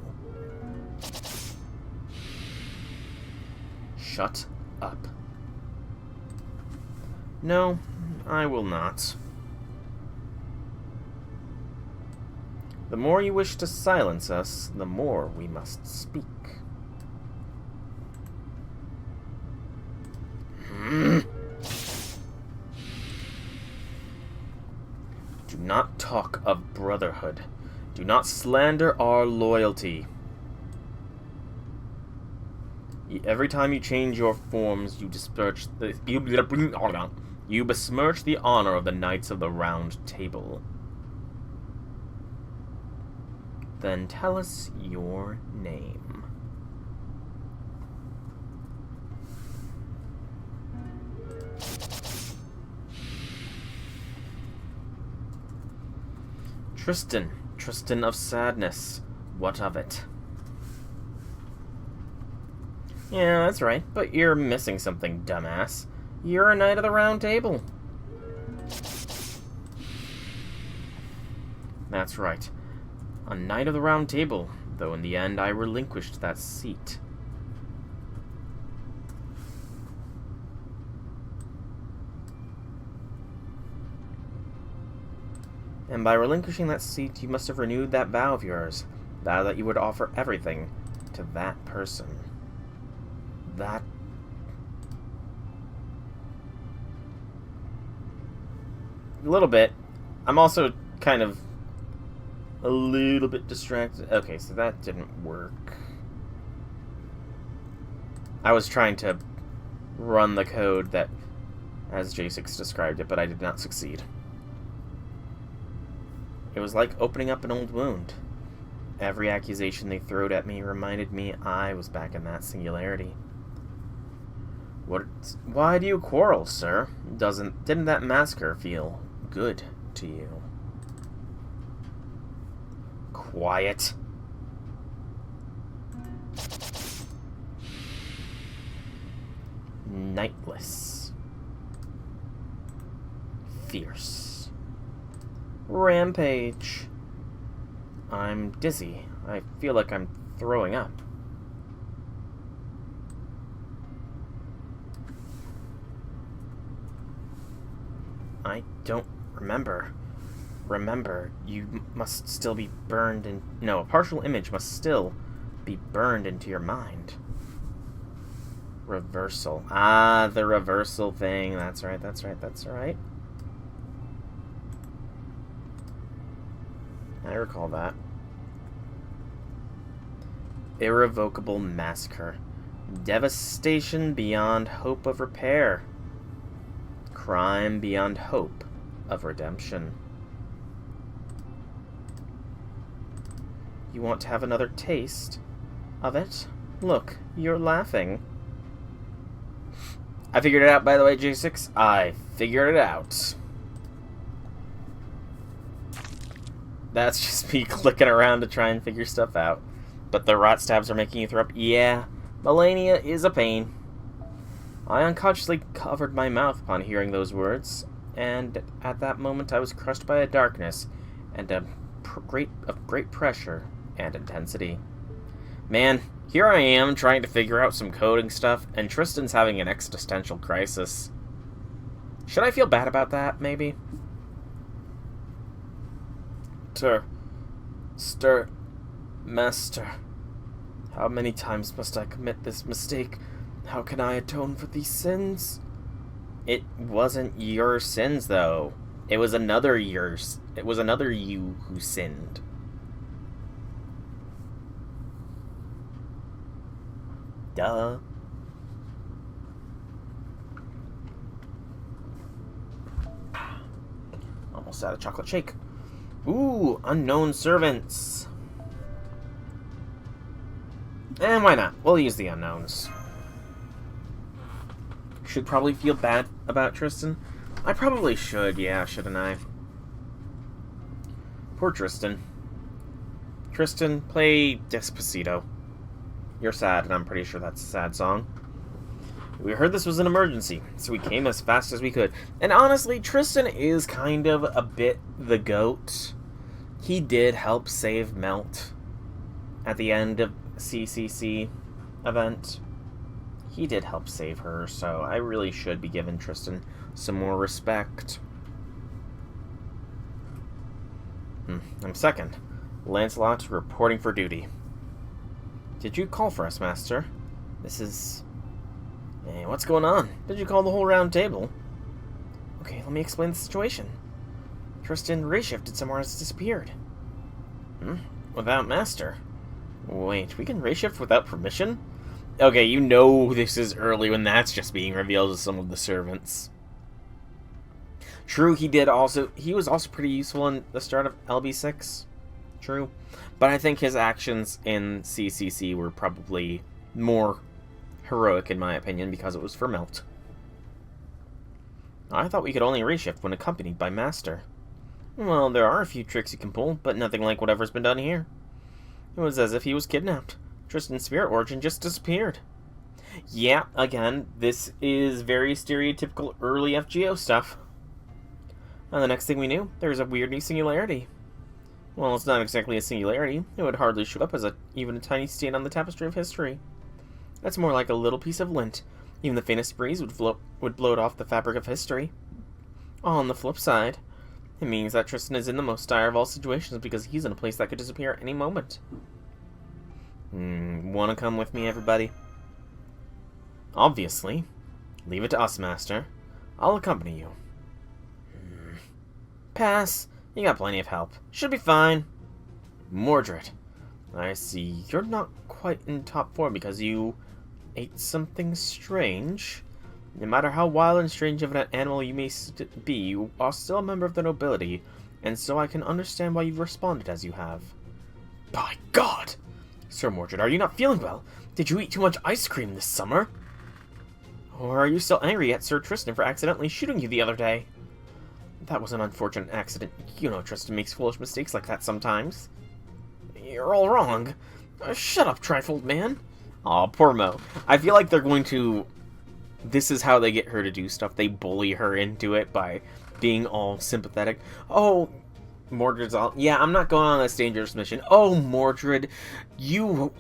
Shut up. No, I will not. The more you wish to silence us, the more we must speak. Do not talk of brotherhood. Do not slander our loyalty. Every time you change your forms, you besmirch the honor of the Knights of the Round Table. Then tell us your name. Tristan of Sadness. What of it? Yeah, that's right, but you're missing something, dumbass. You're a Knight of the Round Table. That's right. A Knight of the Round Table, though in the end I relinquished that seat. And by relinquishing that seat, you must have renewed that vow of yours. Vow that you would offer everything to that person. That... A little bit. I'm also kind of a little bit distracted. Okay, so that didn't work. I was trying to run the code that, as J6 described it, but I did not succeed. It was like opening up an old wound. Every accusation they throwed at me reminded me I was back in that singularity. Why do you quarrel, sir? Didn't that massacre feel good to you? Quiet. Knightless. Fierce. Rampage. I'm dizzy. I feel like I'm throwing up. I don't remember. Remember, you must still be burned in... No, a partial image must still be burned into your mind. Reversal. Ah, the reversal thing. That's right, that's right, that's right. I recall that. Irrevocable massacre. Devastation beyond hope of repair. Crime beyond hope of redemption. You want to have another taste of it? Look, you're laughing. I figured it out, by the way, J6. I figured it out. That's just me clicking around to try and figure stuff out. But the rot stabs are making you throw up. Yeah, Melania is a pain. I unconsciously covered my mouth upon hearing those words, and at that moment I was crushed by a darkness and of great pressure and intensity. Man, here I am trying to figure out some coding stuff, and Tristan's having an existential crisis. Should I feel bad about that, maybe? Master, how many times must I commit this mistake? How can I atone for these sins? It wasn't your sins, though. It was another you who sinned. Duh. Almost out of chocolate shake. Ooh, unknown servants. And why not? We'll use the unknowns. Should probably feel bad about Tristan. I probably should, yeah, shouldn't I? Poor Tristan. Tristan, play Despacito. You're sad, and I'm pretty sure that's a sad song. We heard this was an emergency, so we came as fast as we could. And honestly, Tristan is kind of a bit the GOAT. He did help save Melt at the end of CCC event. He did help save her, so I really should be giving Tristan some more respect. I'm second. Lancelot, reporting for duty. Did you call for us, Master? This is... Hey, what's going on? Did you call the whole round table? Okay, let me explain the situation. Tristan reshifted somewhere and has disappeared. Without Master? Wait, we can reshift without permission? Okay, you know this is early when that's just being revealed to some of the servants. True, he was also pretty useful in the start of LB6. True. But I think his actions in CCC were probably more heroic, in my opinion, because it was for Melt. I thought we could only reshift when accompanied by Master. Well, there are a few tricks you can pull, but nothing like whatever's been done here. It was as if he was kidnapped. Tristan's spirit origin just disappeared. Yeah, again, this is very stereotypical early FGO stuff. And the next thing we knew, there was a weird new singularity. Well, it's not exactly a singularity. It would hardly show up as even a tiny stain on the tapestry of history. That's more like a little piece of lint. Even the faintest breeze would blow it off the fabric of history. On the flip side, it means that Tristan is in the most dire of all situations because he's in a place that could disappear at any moment. Wanna come with me, everybody? Obviously. Leave it to us, Master. I'll accompany you. Pass. You got plenty of help. Should be fine. Mordred. I see. You're not quite in top form because you ate something strange. No matter how wild and strange of an animal you may be, you are still a member of the nobility, and so I can understand why you've responded as you have. By God! Sir Mordred, are you not feeling well? Did you eat too much ice cream this summer? Or are you still angry at Sir Tristan for accidentally shooting you the other day? That was an unfortunate accident. You know Tristan makes foolish mistakes like that sometimes. You're all wrong. Shut up, trifled man. Aw, poor Mo. I feel like they're going to... This is how they get her to do stuff. They bully her into it by being all sympathetic. Oh, Mordred's all... Yeah, I'm not going on this dangerous mission. Oh, Mordred, you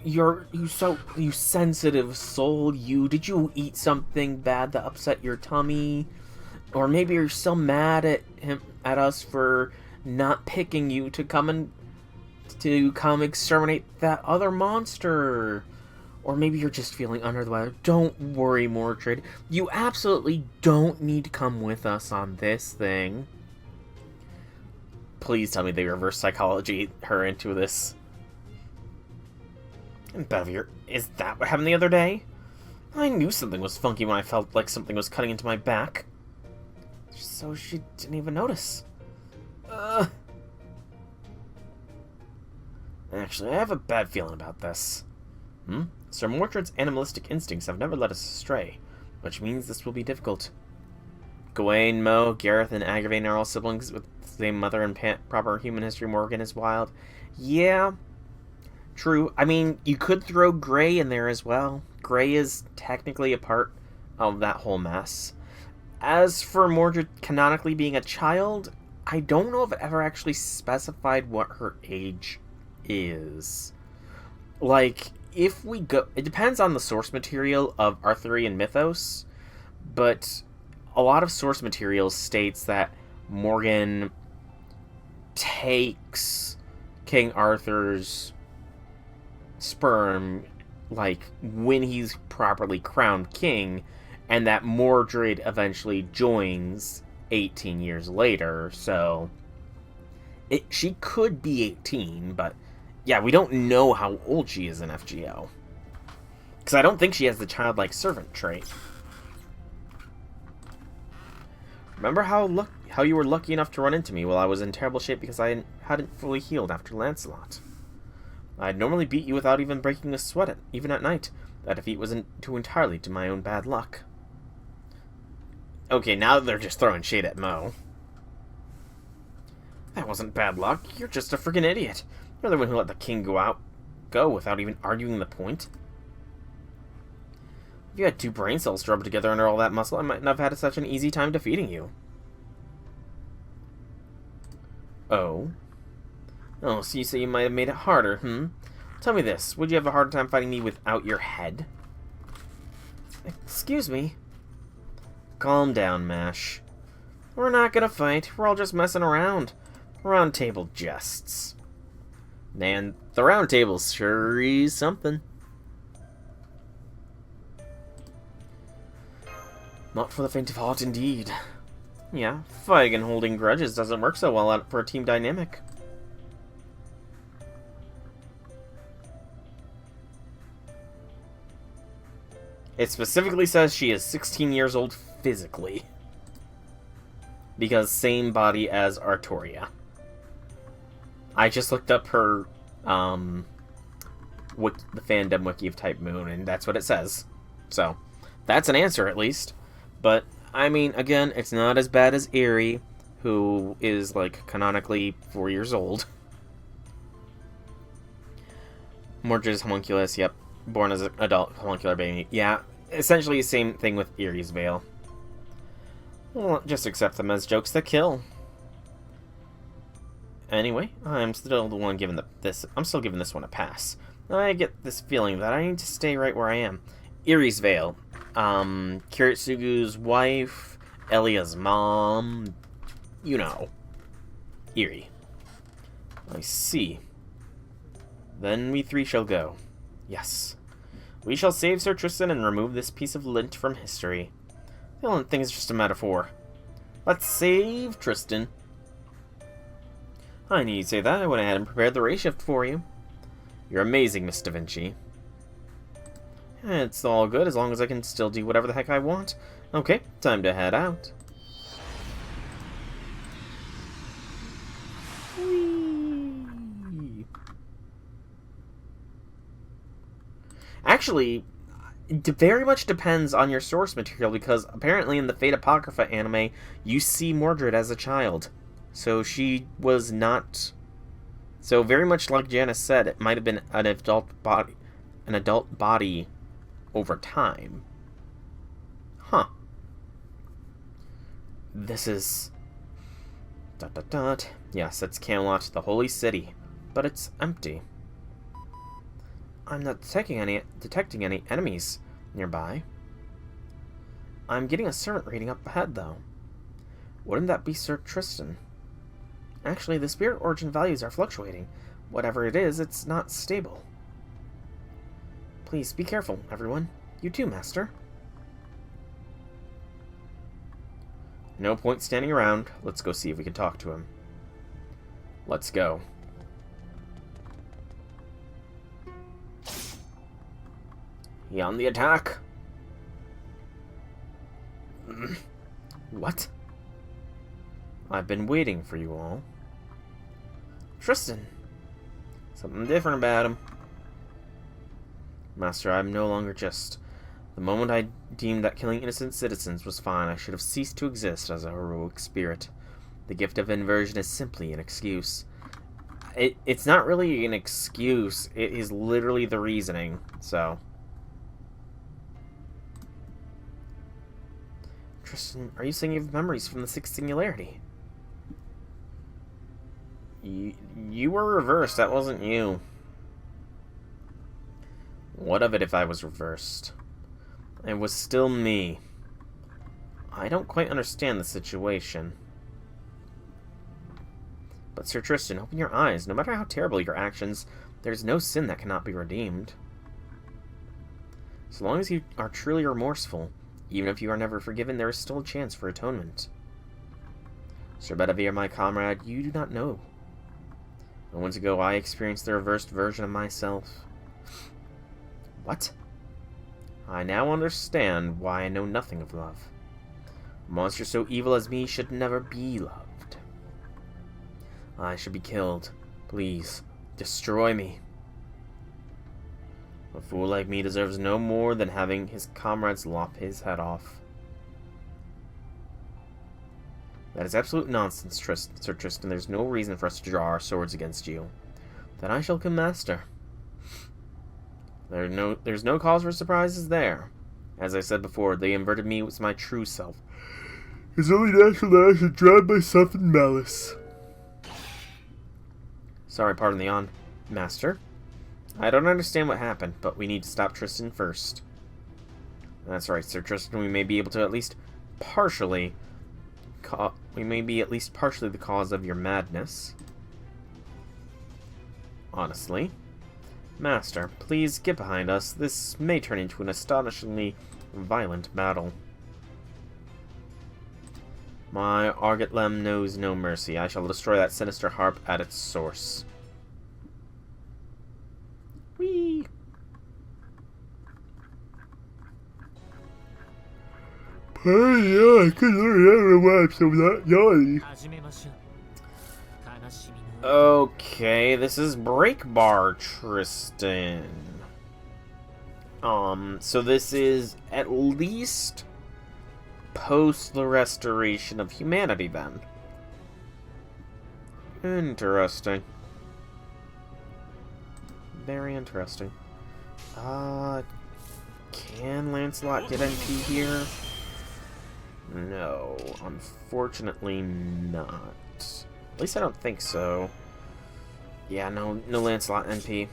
sensitive soul, did you eat something bad that upset your tummy? Or maybe you're still mad at us for not picking you to come exterminate that other monster. Or maybe you're just feeling under the weather. Don't worry, Mordred. You absolutely don't need to come with us on this thing. Please tell me they reverse psychology her into this. And Bedivere, is that what happened the other day? I knew something was funky when I felt like something was cutting into my back. So she didn't even notice. Actually, I have a bad feeling about this. Sir Mordred's animalistic instincts have never led us astray, which means this will be difficult. Gawain, Mo, Gareth, and Agravain are all siblings with the same mother and proper human history. Morgan is wild. Yeah. True. I mean, you could throw Gray in there as well. Gray is technically a part of that whole mess. As for Mordred canonically being a child, I don't know if it ever actually specified what her age is. Like, if we go... It depends on the source material of Arthurian mythos, but a lot of source material states that Morgan takes King Arthur's sperm, like, when he's properly crowned king, and that Mordred eventually joins 18 years later, so she could be 18, but yeah, we don't know how old she is in FGO. Because I don't think she has the childlike servant trait. Remember how you were lucky enough to run into me while I was in terrible shape because I hadn't fully healed after Lancelot? I'd normally beat you without even breaking a sweat, even at night. That defeat wasn't due entirely to my own bad luck. Okay, now they're just throwing shade at Mo. That wasn't bad luck. You're just a freaking idiot. You're the one who let the king go without even arguing the point. If you had two brain cells rubbed together under all that muscle, I might not have had such an easy time defeating you. Oh? Oh, so you say you might have made it harder, Tell me this, would you have a hard time fighting me without your head? Excuse me? Calm down, Mash. We're not gonna fight, we're all just messing around. Round table jests. Man, the round table sure is something. Not for the faint of heart, indeed. Yeah, fighting and holding grudges doesn't work so well for a team dynamic. It specifically says she is 16 years old physically. Because same body as Artoria. I just looked up her, the fandom wiki of Type Moon, and that's what it says. So, that's an answer at least. But, I mean, again, it's not as bad as Eerie, who is, like, canonically 4 years old. Mordred's homunculus, yep. Born as an adult homuncular baby. Yeah, essentially the same thing with Eerie's veil. Well, just accept them as jokes that kill. Anyway, I'm still the one giving I'm still giving this one a pass. I get this feeling that I need to stay right where I am. Eerie's veil. Kiritsugu's wife, Elia's mom, you know. Eerie. I see. Then we three shall go. Yes. We shall save Sir Tristan and remove this piece of lint from history. The only thing is just a metaphor. Let's save Tristan. I knew you'd say that. I went ahead and prepared the ray shift for you. You're amazing, Miss Da Vinci. It's all good as long as I can still do whatever the heck I want. Okay, time to head out. Whee! Actually, it very much depends on your source material, because apparently in the Fate Apocrypha anime, you see Mordred as a child. So she was not... So very much like Janice said, it might have been an adult body over time. Huh. This is... ... Yes, it's Camelot, the holy city. But it's empty. I'm not detecting any enemies nearby. I'm getting a servant reading up ahead, though. Wouldn't that be Sir Tristan? Actually, the spirit origin values are fluctuating. Whatever it is, it's not stable. Please, be careful, everyone. You too, Master. No point standing around. Let's go see if we can talk to him. Let's go. He on the attack. What? I've been waiting for you all. Tristan. Something different about him. Master, I'm no longer just. The moment I deemed that killing innocent citizens was fine, I should have ceased to exist as a heroic spirit. The gift of inversion is simply an excuse. It's not really an excuse. It is literally the reasoning. So, Tristan, are you saying you have memories from the Sixth Singularity? You were reversed. That wasn't you. What of it if I was reversed? It was still me. I don't quite understand the situation. But Sir Tristan, open your eyes. No matter how terrible your actions, there's no sin that cannot be redeemed. So long as you are truly remorseful, even if you are never forgiven, there is still a chance for atonement. Sir Bedivere, my comrade, you do not know. Moments ago, I experienced the reversed version of myself. What? I now understand why I know nothing of love. A monster so evil as me should never be loved. I should be killed. Please, destroy me. A fool like me deserves no more than having his comrades lop his head off. That is absolute nonsense, Sir Tristan. There's no reason for us to draw our swords against you. Then I shall come master. There's no cause for surprises there. As I said before, they inverted me as my true self. It's only natural that I should drown myself in malice. Sorry, pardon the on, Master. I don't understand what happened, but we need to stop Tristan first. That's right, Sir Tristan. We may be able to at least partially... we may be at least partially the cause of your madness. Honestly. Master, please get behind us. This may turn into an astonishingly violent battle. My Argatlem knows no mercy. I shall destroy that sinister harp at its source. Whee! I couldn't remember why I'm so not yawning. Okay, this is Break Bar Tristan. So this is at least post the restoration of humanity, then. Interesting. Very interesting. Can Lancelot get MP here? No, unfortunately not. At least I don't think so. Yeah, no Lancelot NP.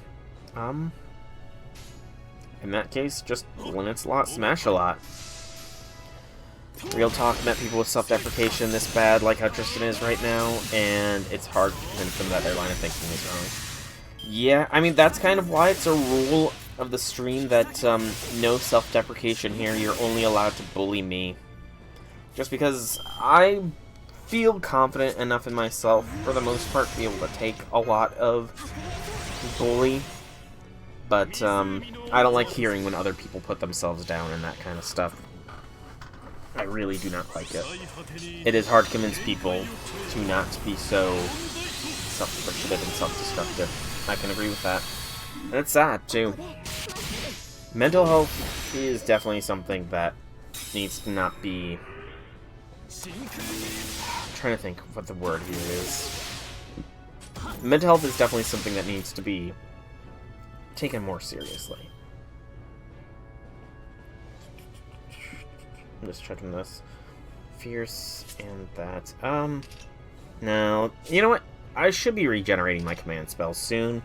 In that case, just Lancelot smash a lot. Real talk, met people with self-deprecation this bad, like how Tristan is right now, and it's hard to convince them that their line of thinking is wrong. Yeah, I mean, that's kind of why it's a rule of the stream that no self-deprecation here. You're only allowed to bully me. Just because I feel confident enough in myself, for the most part, to be able to take a lot of bully. But I don't like hearing when other people put themselves down and that kind of stuff. I really do not like it. It is hard to convince people to not be so self-depreciative and self-destructive. I can agree with that. And it's sad, too. Mental health is definitely something that needs to not be... I'm trying to think what the word here is. Mental health is definitely something that needs to be taken more seriously. I'm just checking this. Fierce and that. No. You know what? I should be regenerating my command spells soon.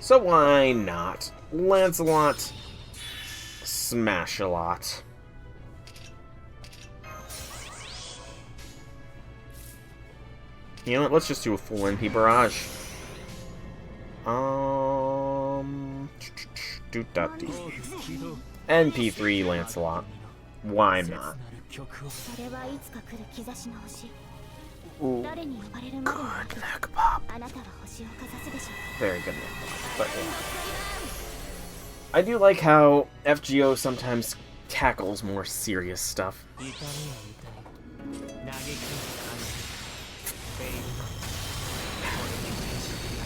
So why not? Lancelot. Smash a lot. You know what? Let's just do a full NP barrage. NP3 Lancelot. Why not? Ooh. Good neck pop. Very good neck pop. But yeah. I do like how FGO sometimes tackles more serious stuff.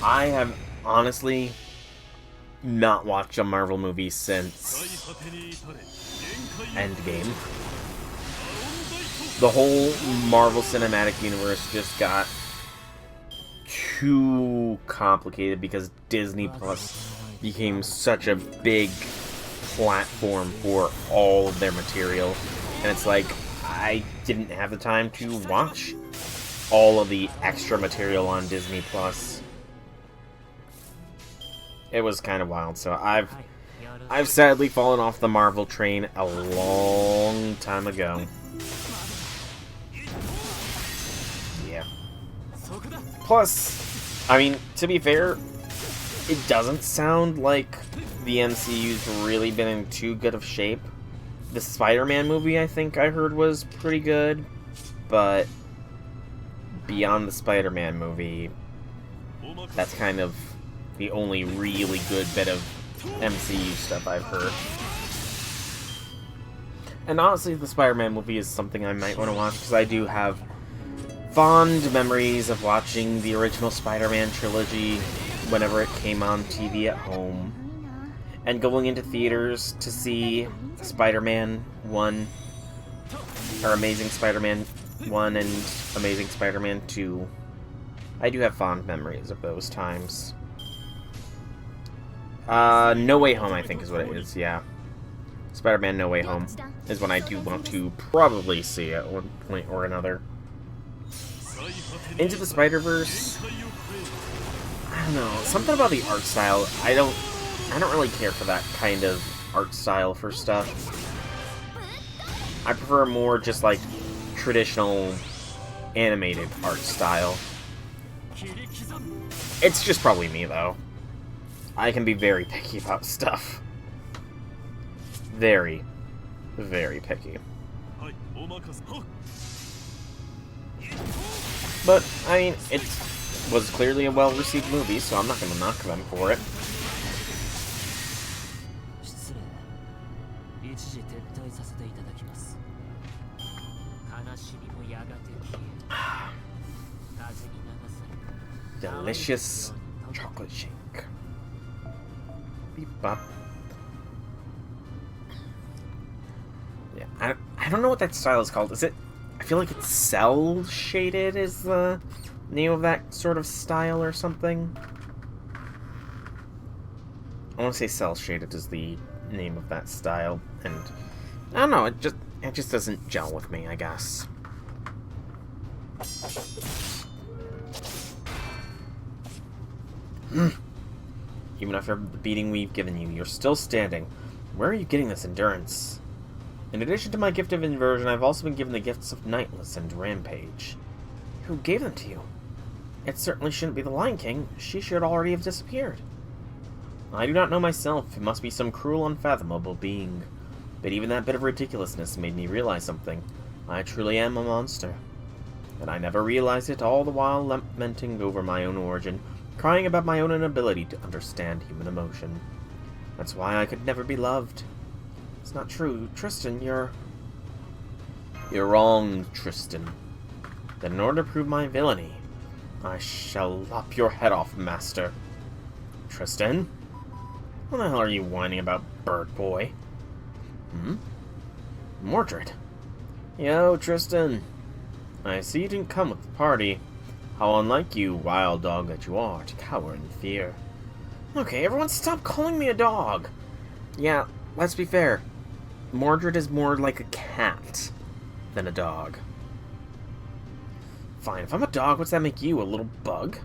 I have honestly not watched a Marvel movie since Endgame. The whole Marvel Cinematic Universe just got too complicated because Disney Plus became such a big platform for all of their material. And it's like, I didn't have the time to watch all of the extra material on Disney Plus. It was kind of wild, so I've sadly fallen off the Marvel train a long time ago. Yeah. Plus, I mean, to be fair, it doesn't sound like the MCU's really been in too good of shape. The Spider-Man movie, I think I heard, was pretty good, but beyond the Spider-Man movie, that's kind of the only really good bit of MCU stuff I've heard. And honestly, the Spider-Man movie is something I might want to watch, because I do have fond memories of watching the original Spider-Man trilogy whenever it came on TV at home, and going into theaters to see Spider-Man 1, or Amazing Spider-Man 1 and Amazing Spider-Man 2. I do have fond memories of those times. No Way Home, I think is what it is, yeah. Spider-Man No Way Home is when I do want to probably see at one point or another. Into the Spider-Verse, I don't know, something about the art style, I don't really care for that kind of art style for stuff. I prefer more just like traditional animated art style. It's just probably me though. I can be very picky about stuff. Very, very picky. But, I mean, it was clearly a well-received movie, so I'm not going to knock them for it. Delicious chocolate shake. Beep bop. Yeah, I don't know what that style is called. Is it? I feel like it's cell shaded is the name of that sort of style or something. I want to say cell shaded is the name of that style, and I don't know. It just doesn't gel with me, I guess. Even after the beating we've given you, you're still standing. Where are you getting this endurance? In addition to my gift of inversion, I've also been given the gifts of Nightless and Rampage. Who gave them to you? It certainly shouldn't be the Lion King. She should already have disappeared. I do not know myself. It must be some cruel, unfathomable being. But even that bit of ridiculousness made me realize something. I truly am a monster. And I never realized it, all the while lamenting over my own origin, crying about my own inability to understand human emotion. That's why I could never be loved. It's not true. Tristan, you're wrong, Tristan. Then in order to prove my villainy, I shall lop your head off, master. Tristan? What the hell are you whining about, bird boy? Mordred. Yo, Tristan. I see you didn't come with the party. How unlike you, wild dog that you are, to cower in fear. Okay, everyone stop calling me a dog. Yeah, let's be fair. Mordred is more like a cat than a dog. Fine, if I'm a dog, what's that make you, a little bug?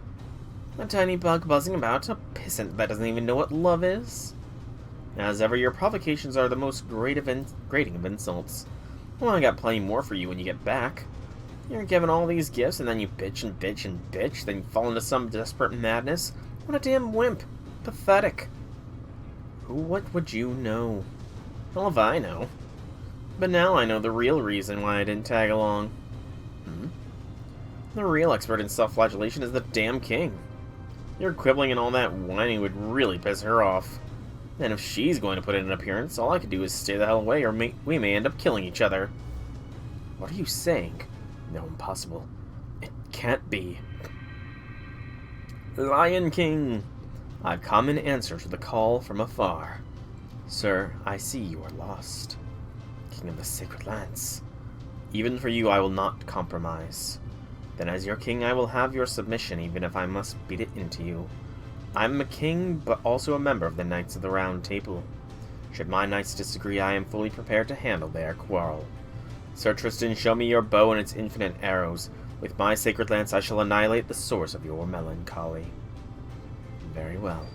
A tiny bug buzzing about, a pissant that doesn't even know what love is? As ever, your provocations are the most grating of insults. Well, I got plenty more for you when you get back. You're given all these gifts, and then you bitch and bitch and bitch, then you fall into some desperate madness. What a damn wimp. Pathetic. What would you know? Well, if I know. But now I know the real reason why I didn't tag along. The real expert in self-flagellation is the damn king. Your quibbling and all that whining would really piss her off. And if she's going to put in an appearance, all I could do is stay the hell away, or we may end up killing each other. What are you saying? No, impossible. It can't be. Lion King! I've come in answer to the call from afar. Sir, I see you are lost. King of the Sacred Lands. Even for you I will not compromise. Then as your king I will have your submission, even if I must beat it into you. I'm a king, but also a member of the Knights of the Round Table. Should my knights disagree, I am fully prepared to handle their quarrel. Sir Tristan, show me your bow and its infinite arrows. With my sacred lance I shall annihilate the source of your melancholy. Very well.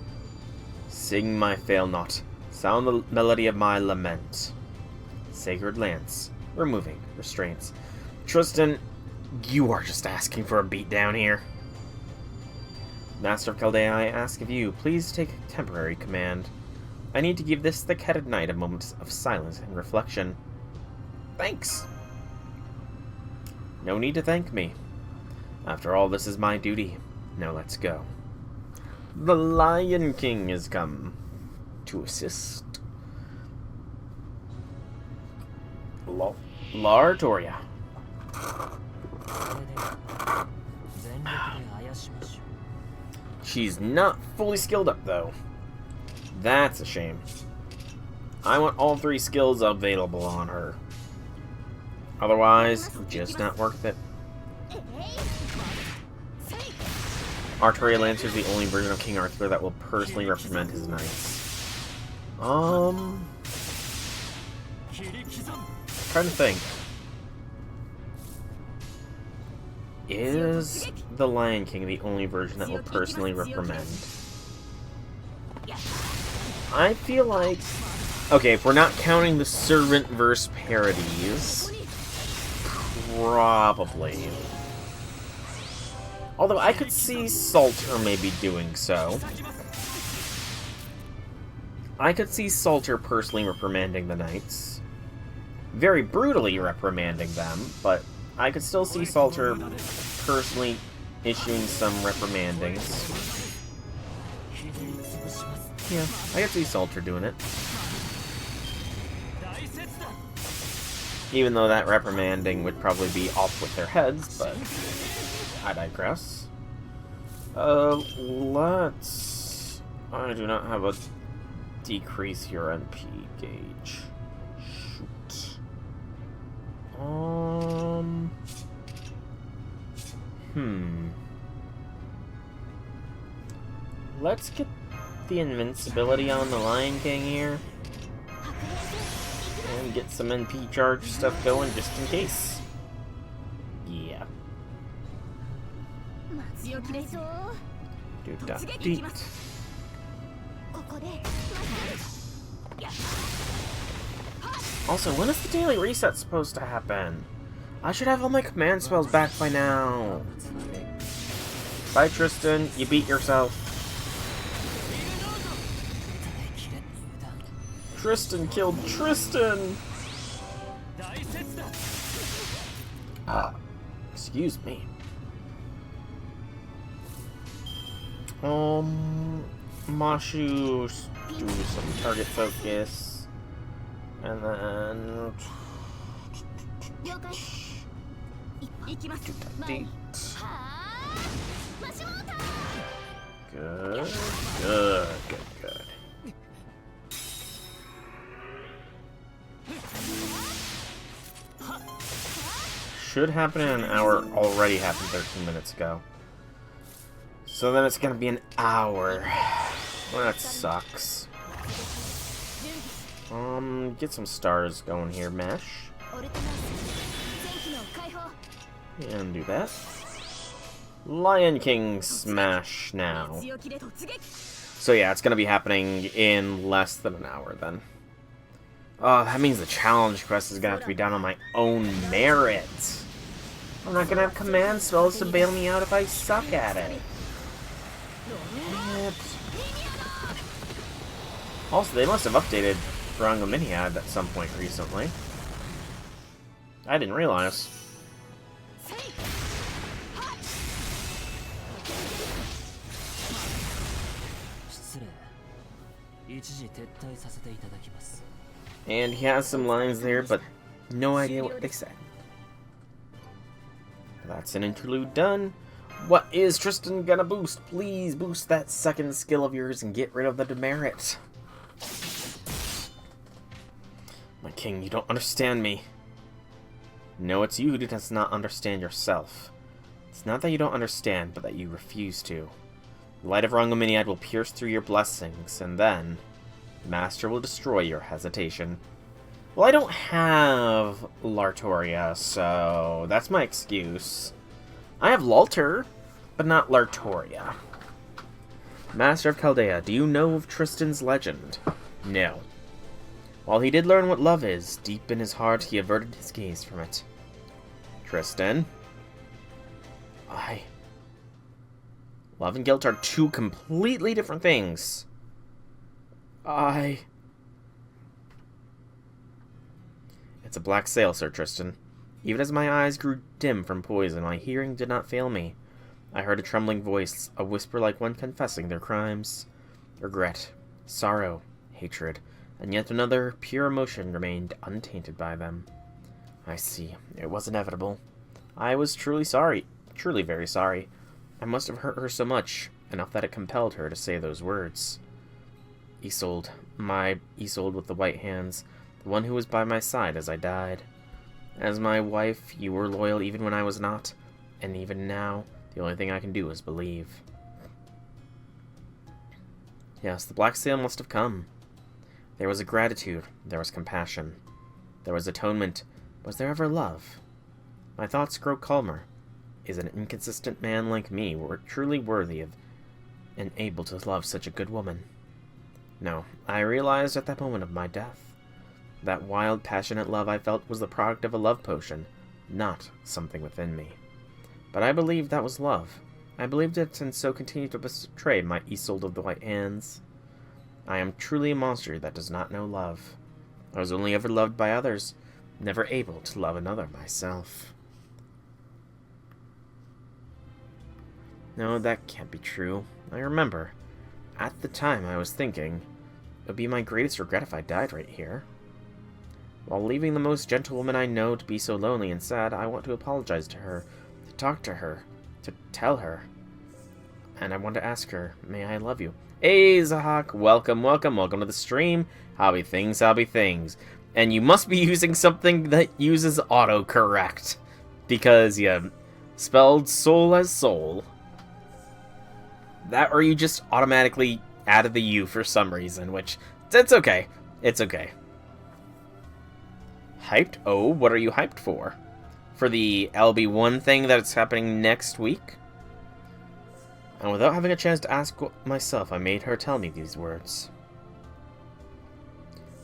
Sing my fail not. Sound the melody of my lament. Sacred lance. Removing restraints. Tristan, you are just asking for a beatdown here. Master of Chaldea, I ask of you, please take a temporary command. I need to give this thick-headed knight a moment of silence and reflection. Thanks. No need to thank me. After all, this is my duty. Now let's go. The Lion King has come to assist. Lartoria. She's not fully skilled up, though. That's a shame. I want all 3 skills available on her. Otherwise, just not worth it. Artillery Lancer is the only version of King Arthur that will personally reprimand his knights. Trying to think. Is the Lion King the only version that will personally reprimand? I feel like... Okay, if we're not counting the Servant verse parodies, probably. Although I could see Salter maybe doing so. I could see Salter personally reprimanding the knights. Very brutally reprimanding them, but I could still see Salter personally issuing some reprimandings. Yeah, I could see Salter doing it. Even though that reprimanding would probably be off with their heads, but I digress. Let's... I do not have a decrease your NP gauge. Shoot. Let's get the invincibility on the Lion King here. And get some NP charge stuff going just in case. Yeah. Do that beat. Also, when is the daily reset supposed to happen? I should have all my command spells back by now. Bye, Tristan. You beat yourself. Tristan killed Tristan! Excuse me. Mashu, do some target focus. And then... Good, good, good, good. Should happen in an hour, already happened 13 minutes ago. So then it's gonna be an hour. Well, that sucks. Get some stars going here, Mesh. And do that. Lion King smash now. So yeah, it's gonna be happening in less than an hour then. Oh, that means the challenge quest is gonna have to be done on my own merit. I'm not gonna have command spells to bail me out if I suck at it. Also, they must have updated Rango Miniad at some point recently. I didn't realize. And he has some lines there, but no idea what they said. That's an interlude done. What is Tristan gonna boost? Please boost that second skill of yours and get rid of the demerit. My king, you don't understand me. No, it's you who does not understand yourself. It's not that you don't understand, but that you refuse to. The light of Rongominiad will pierce through your blessings, and then the Master will destroy your hesitation. Well, I don't have Lartoria, so that's my excuse. I have Lalter, but not Lartoria. Master of Chaldea, do you know of Tristan's legend? No. While he did learn what love is, deep in his heart he averted his gaze from it. Tristan? Love and guilt are two completely different things. It's a black sail, Sir Tristan. Even as my eyes grew dim from poison, my hearing did not fail me. I heard a trembling voice, a whisper like one confessing their crimes. Regret, sorrow, hatred, and yet another pure emotion remained untainted by them. I see. It was inevitable. I was truly sorry. Truly very sorry. I must have hurt her so much, enough that it compelled her to say those words. Isolde, my Isolde with the white hands, the one who was by my side as I died. As my wife, you were loyal even when I was not, and even now, the only thing I can do is believe. Yes, the black sail must have come. There was a gratitude, there was compassion, there was atonement. Was there ever love? My thoughts grow calmer. Is an inconsistent man like me truly worthy of and able to love such a good woman? No, I realized at that moment of my death. That wild, passionate love I felt was the product of a love potion, not something within me. But I believed that was love. I believed it, and so continued to betray my Isolde of the White Hands. I am truly a monster that does not know love. I was only ever loved by others, never able to love another myself. No, that can't be true. I remember. At the time, I was thinking, it would be my greatest regret if I died right here. While leaving the most gentle woman I know to be so lonely and sad, I want to apologize to her, to talk to her, to tell her. And I want to ask her, may I love you? Hey, Zahak, welcome to the stream. Hobby things. And you must be using something that uses autocorrect, because you spelled soul as soul. That, or you just automatically added the U for some reason, which, it's okay. It's okay. Hyped? Oh, what are you hyped for? For the LB1 thing that's happening next week? And without having a chance to ask myself, I made her tell me these words.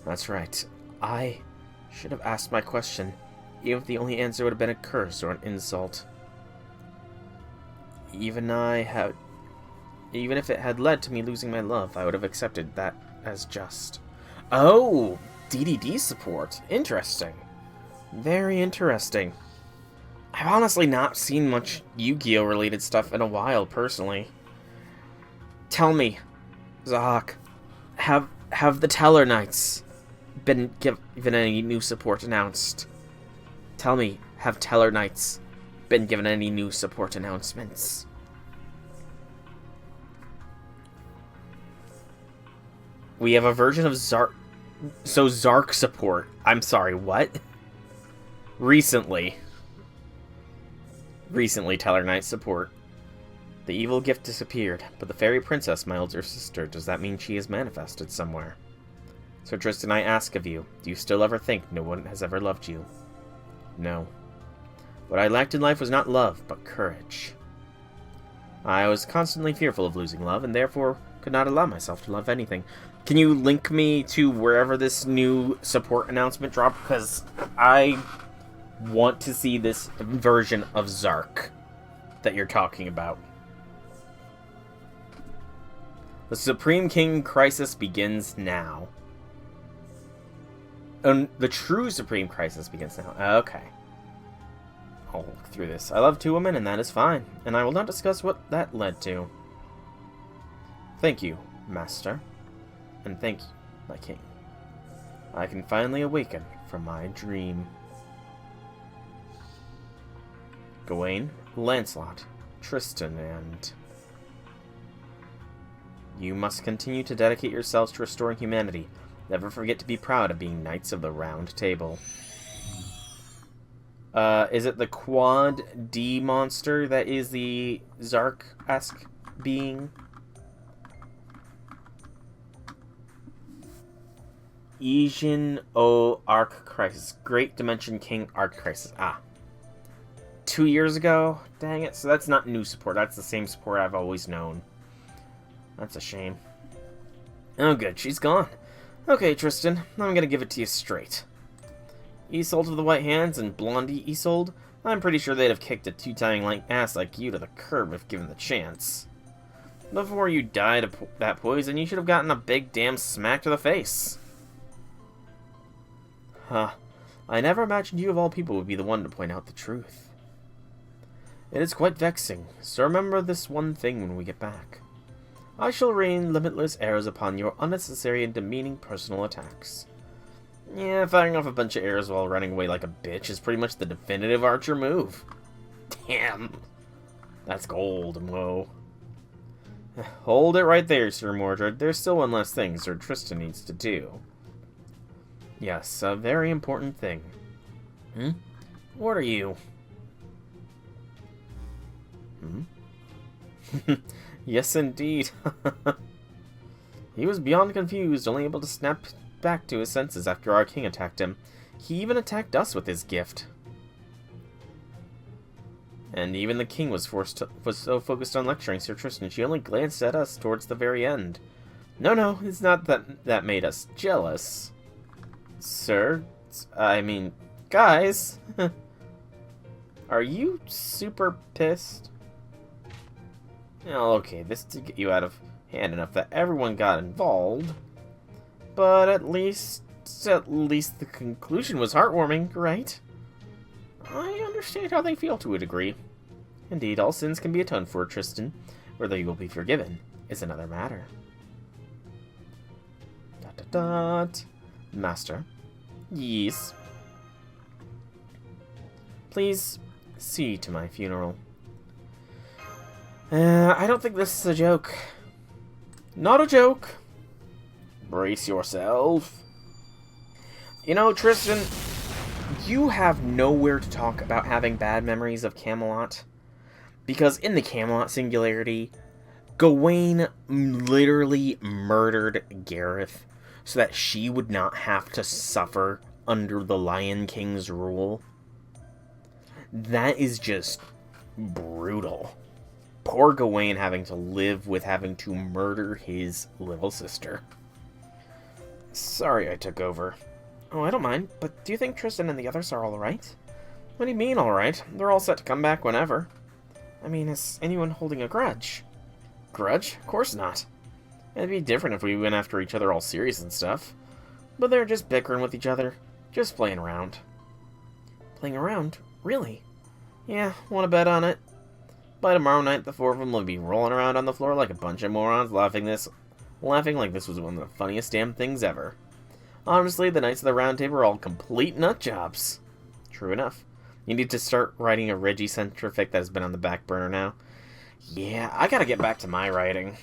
That's right. I should have asked my question, even if the only answer would have been a curse or an insult. Even if it had led to me losing my love, I would have accepted that as just. Oh, DDD support. Interesting. Very interesting. I've honestly not seen much Yu-Gi-Oh! Related stuff in a while, personally. Tell me, Zahak, have the Teller Knights been given any new support announced? Tell me, have Teller Knights been given any new support announcements? We have a version of Zark. So Zark support. I'm sorry, what? Recently, Teller Knight support. The evil gift disappeared, but the fairy princess, my older sister, does that mean she is manifested somewhere? So Tristan, I ask of you, do you still ever think no one has ever loved you? No. What I lacked in life was not love, but courage. I was constantly fearful of losing love, and therefore could not allow myself to love anything. Can you link me to wherever this new support announcement dropped? Because I want to see this version of Zark that you're talking about. The Supreme King crisis begins now. The true Supreme crisis begins now. Okay. I'll look through this. I love two women, and that is fine. And I will not discuss what that led to. Thank you, Master. And thank you, my king. I can finally awaken from my dream. Gawain, Lancelot, Tristan, and... You must continue to dedicate yourselves to restoring humanity. Never forget to be proud of being Knights of the Round Table. Is it the Quad D monster that is the Zark-esque being? Asian O Arc Crisis. Great Dimension King Arc Crisis. 2 years ago? Dang it. So that's not new support. That's the same support I've always known. That's a shame. Oh, good. She's gone. Okay, Tristan. I'm gonna give it to you straight. Isolde of the White Hands and Blondie Isolde, I'm pretty sure they'd have kicked a two-timing ass like you to the curb if given the chance. Before you died of that poison, you should have gotten a big damn smack to the face. Huh. I never imagined you of all people would be the one to point out the truth. It is quite vexing, so remember this one thing when we get back. I shall rain limitless arrows upon your unnecessary and demeaning personal attacks. Yeah, firing off a bunch of arrows while running away like a bitch is pretty much the definitive archer move. Damn. That's gold, whoa. Hold it right there, Sir Mordred. There's still one last thing Sir Tristan needs to do. Yes, a very important thing. What are you? Yes, indeed. He was beyond confused, only able to snap back to his senses after our king attacked him. He even attacked us with his gift. And even the king was so focused on lecturing Sir Tristan, she only glanced at us towards the very end. No, it's not that made us jealous. Sir, I mean, guys, are you super pissed? Oh, okay, this did get you out of hand enough that everyone got involved. But at least the conclusion was heartwarming, right? I understand how they feel to a degree. Indeed, all sins can be atoned for, Tristan. Whether you will be forgiven is another matter. ... Master. Yes. Please see to my funeral. I don't think this is a joke. Not a joke. Brace yourself. You know, Tristan, you have nowhere to talk about having bad memories of Camelot. Because in the Camelot Singularity, Gawain literally murdered Gareth so that she would not have to suffer under the Lion King's rule. That is just brutal. Poor Gawain having to live with having to murder his little sister. Sorry I took over. Oh, I don't mind, but do you think Tristan and the others are alright? What do you mean, alright? They're all set to come back whenever. I mean, is anyone holding a grudge? Grudge? Of course not. It'd be different if we went after each other all serious and stuff. But they're just bickering with each other. Just playing around. Playing around? Really? Yeah, wanna bet on it? By tomorrow night, the four of them will be rolling around on the floor like a bunch of morons, laughing like this was one of the funniest damn things ever. Honestly, the Knights of the Round Table are all complete nut jobs. True enough. You need to start writing a Regicentric that has been on the back burner now. Yeah, I gotta get back to my writing.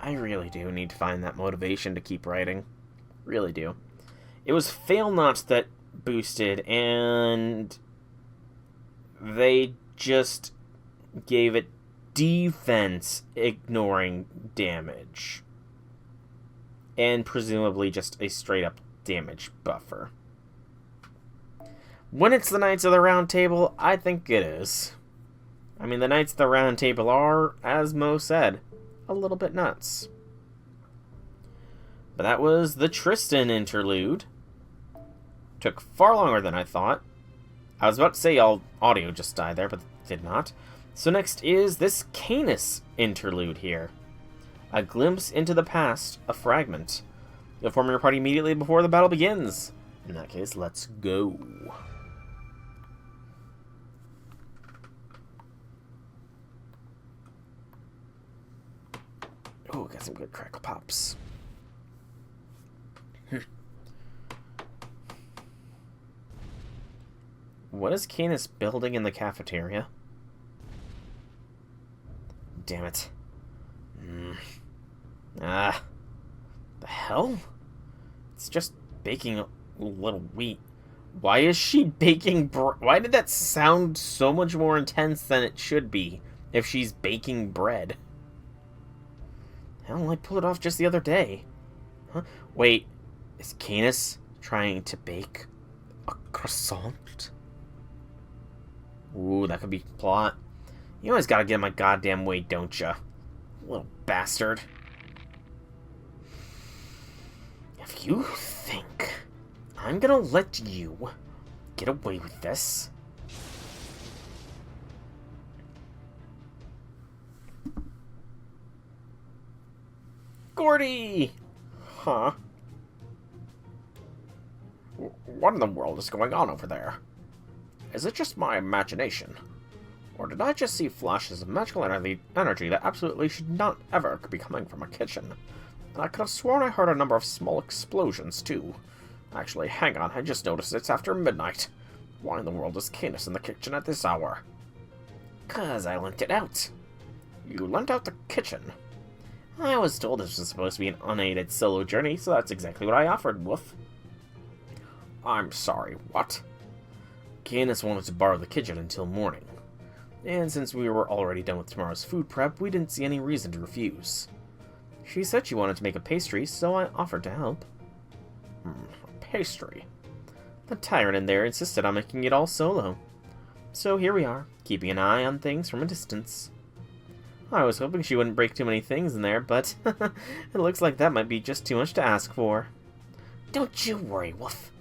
I really do need to find that motivation to keep writing. Really do. It was Fail Not that boosted, and they just gave it defense ignoring damage. And presumably just a straight up damage buffer. When it's the Knights of the Round Table, I think it is. I mean, the Knights of the Round Table are, as Mo said, a little bit nuts. But that was the Tristan interlude. Took far longer than I thought. I was about to say all audio just died there, but it did not. So next is this Caenis interlude here. A glimpse into the past, a fragment. You'll form your party immediately before the battle begins. In that case, let's go. Oh, got some good crackle pops. What is Caenis building in the cafeteria? Damn it. The hell? It's just baking a little wheat. Why is she baking bread? Why did that sound so much more intense than it should be if she's baking bread? Hell, I pulled it off just the other day. Huh? Wait, is Caenis trying to bake a croissant? Ooh, that could be plot. You always gotta get in my goddamn way, don't ya? Little bastard. If you think I'm gonna let you get away with this... Gordy! Huh? What in the world is going on over there? Is it just my imagination? Or did I just see flashes of magical energy that absolutely should not ever be coming from a kitchen? And I could have sworn I heard a number of small explosions, too. Actually, hang on, I just noticed it's after midnight. Why in the world is Caenis in the kitchen at this hour? 'Cause I lent it out. You lent out the kitchen? I was told this was supposed to be an unaided solo journey, so that's exactly what I offered, Woof. I'm sorry, what? Caenis wanted to borrow the kitchen until morning. And since we were already done with tomorrow's food prep, we didn't see any reason to refuse. She said she wanted to make a pastry, so I offered to help. A pastry? The tyrant in there insisted on making it all solo. So here we are, keeping an eye on things from a distance. I was hoping she wouldn't break too many things in there, but it looks like that might be just too much to ask for. Don't you worry, Woof.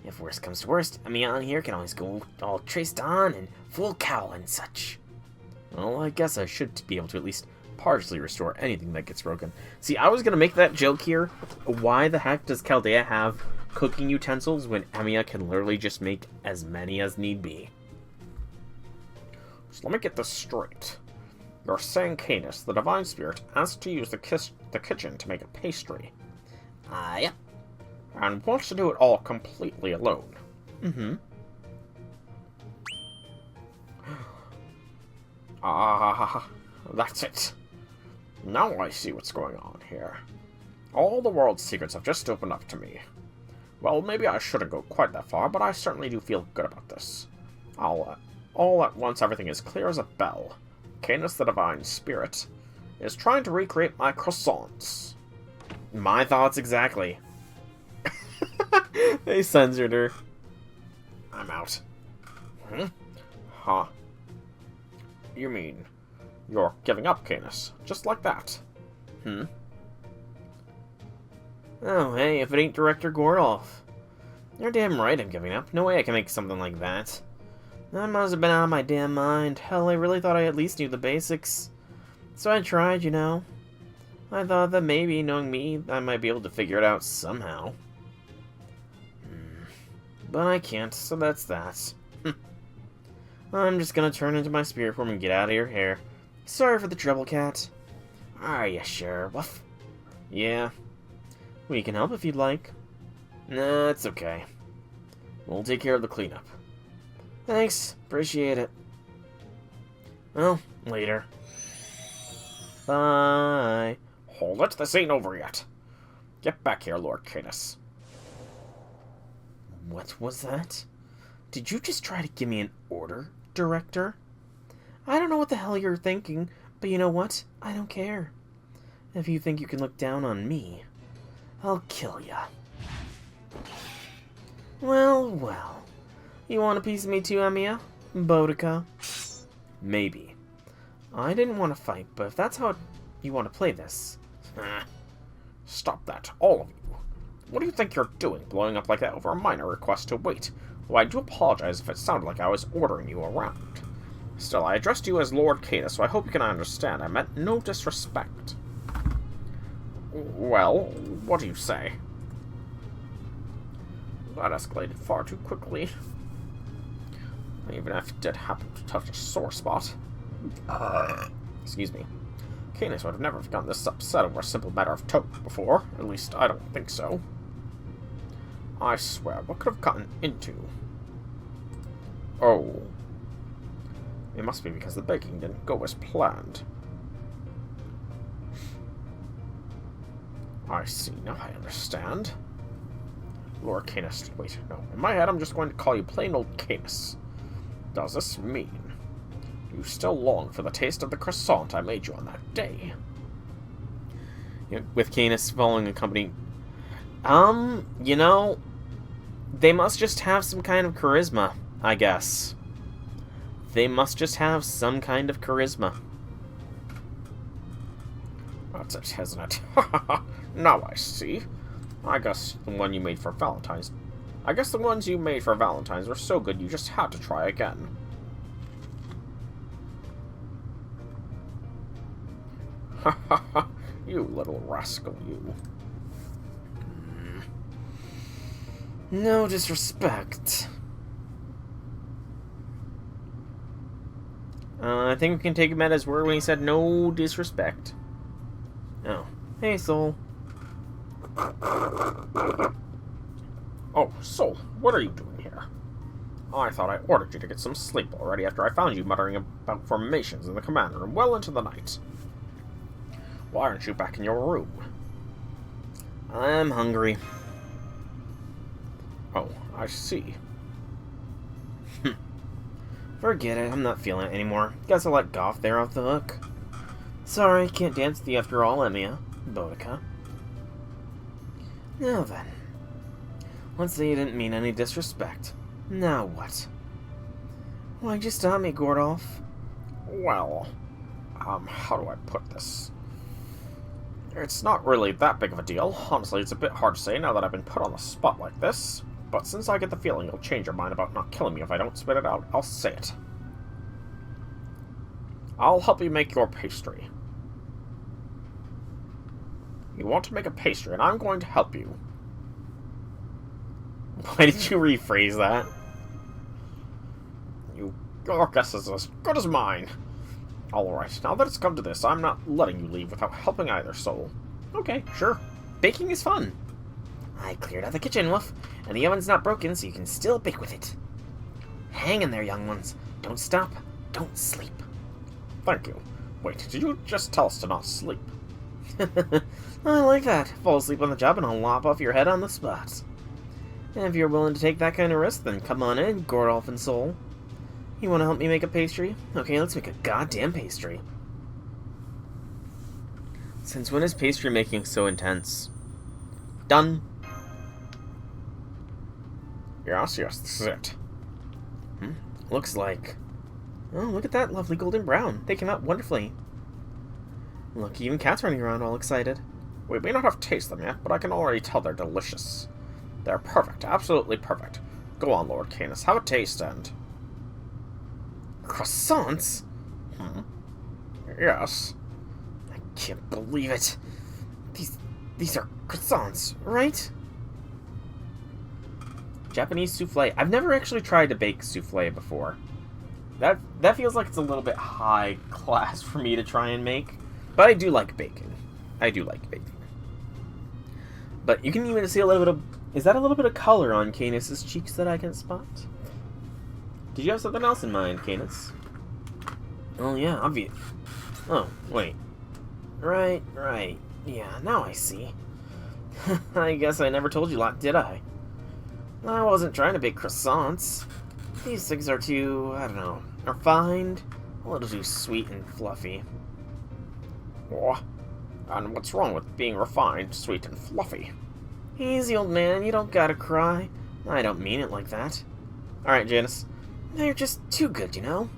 If worst comes to worst, Amion here can always go all Tristan and full cowl and such. Well, I guess I should be able to at least partially restore anything that gets broken. See, I was going to make that joke here. Why the heck does Chaldea have cooking utensils when Amiya can literally just make as many as need be? So let me get this straight. You're saying Caenis, the Divine Spirit, asked to use the kitchen to make a pastry. Yep. And wants to do it all completely alone. Mm-hmm. That's it. Now I see what's going on here. All the world's secrets have just opened up to me. Well, maybe I shouldn't go quite that far, but I certainly do feel good about this. All at once everything is clear as a bell. Caenis, the Divine Spirit, is trying to recreate my croissants. My thoughts exactly. They censored her. I'm out. Huh? You mean you're giving up, Caenis? Just like that? Oh, hey, if it ain't Director Gordolf. You're damn right I'm giving up. No way I can make something like that. I must have been out of my damn mind. Hell, I really thought I at least knew the basics. So I tried, you know. I thought that maybe, knowing me, I might be able to figure it out somehow. But I can't, so that's that. I'm just gonna turn into my spirit form and get out of your hair. Sorry for the trouble, cat. Are you sure, Woof? Yeah. We can help if you'd like. Nah, it's okay. We'll take care of the cleanup. Thanks, appreciate it. Well, later. Bye.
Hold it, this ain't over yet. Get back here, Lord Caenis.
What was that? Did you just try to give me an order, Director? I don't know what the hell you're thinking, but you know what? I don't care. If you think you can look down on me, I'll kill ya. Well, well. You want a piece of me too, Amiya? Boudica? Maybe. I didn't want to fight, but if that's how you want to play this...
Stop that, all of you. What do you think you're doing, blowing up like that over a minor request to wait? Well, I do apologize if it sounded like I was ordering you around. Still, I addressed you as Lord Caenis, so I hope you can understand I meant no disrespect. Well, what do you say? That escalated far too quickly. Even if it did happen to touch a sore spot. Excuse me. Caenis would have never gotten this upset over a simple matter of tote before. At least, I don't think so. I swear, what could have gotten into? Oh. It must be because the baking didn't go as planned. I see, now I understand. Lord Caenis. Wait, no. In my head, I'm just going to call you plain old Caenis. Does this mean you still long for the taste of the croissant I made you on that day?
With Caenis following the company. You know, they must just have some kind of charisma, I guess. They must just have some kind of charisma.
That's it, isn't it? Now I see. I guess the one you made for Valentine's. I guess the ones you made for Valentine's were so good you just had to try again. Ha ha ha! You little rascal, you.
No disrespect. I think we can take him at his word when he said no disrespect. Oh. Hey, Soul.
Oh, Soul, what are you doing here? I thought I ordered you to get some sleep already after I found you muttering about formations in the command room well into the night. Why aren't you back in your room?
I'm hungry.
Oh, I see.
Forget it, I'm not feeling it anymore. Guess I'll let Goff there off the hook. Sorry, can't dance with you after all, Emiya. Boudica. Now then. Let's say you didn't mean any disrespect. Now what? Why'd you stop me, Gordolf?
Well, how do I put this? It's not really that big of a deal. Honestly, it's a bit hard to say now that I've been put on the spot like this. But since I get the feeling you'll change your mind about not killing me if I don't spit it out, I'll say it. I'll help you make your pastry. You want to make a pastry, and I'm going to help you.
Why did you rephrase that?
Your guess is as good as mine. Alright, now that it's come to this, I'm not letting you leave without helping either, Soul.
Okay, sure. Baking is fun. I cleared out the kitchen, Wolf, and the oven's not broken, so you can still bake with it. Hang in there, young ones. Don't stop. Don't sleep.
Thank you. Wait, did you just tell us to not sleep?
I like that. Fall asleep on the job and I'll lop off your head on the spot. And if you're willing to take that kind of risk, then come on in, Gordolf and Soul. You want to help me make a pastry? Okay, let's make a goddamn pastry. Since when is pastry making so intense? Done.
Yes, this is it.
Looks like. Oh, look at that lovely golden brown. They came out wonderfully. Look, even cats running around all excited.
We may not have tasted them yet, but I can already tell they're delicious. They're perfect, absolutely perfect. Go on, Lord Caenis, have a taste and...
Croissants?
Yes.
I can't believe it. These are croissants, right? Japanese souffle. I've never actually tried to bake souffle before. That feels like it's a little bit high class for me to try and make. But I do like baking. But you can even see a little bit of... Is that a little bit of color on Caenis' cheeks that I can spot? Did you have something else in mind, Caenis? Oh, yeah, obvious. Oh, wait. Right. Yeah, now I see. I guess I never told you a lot, did I? I wasn't trying to bake croissants. These things are too, I don't know, refined, a little too sweet and fluffy.
What? And what's wrong with being refined, sweet, and fluffy?
Easy, old man, you don't gotta cry. I don't mean it like that. Alright, Janice. They're just too good, you know?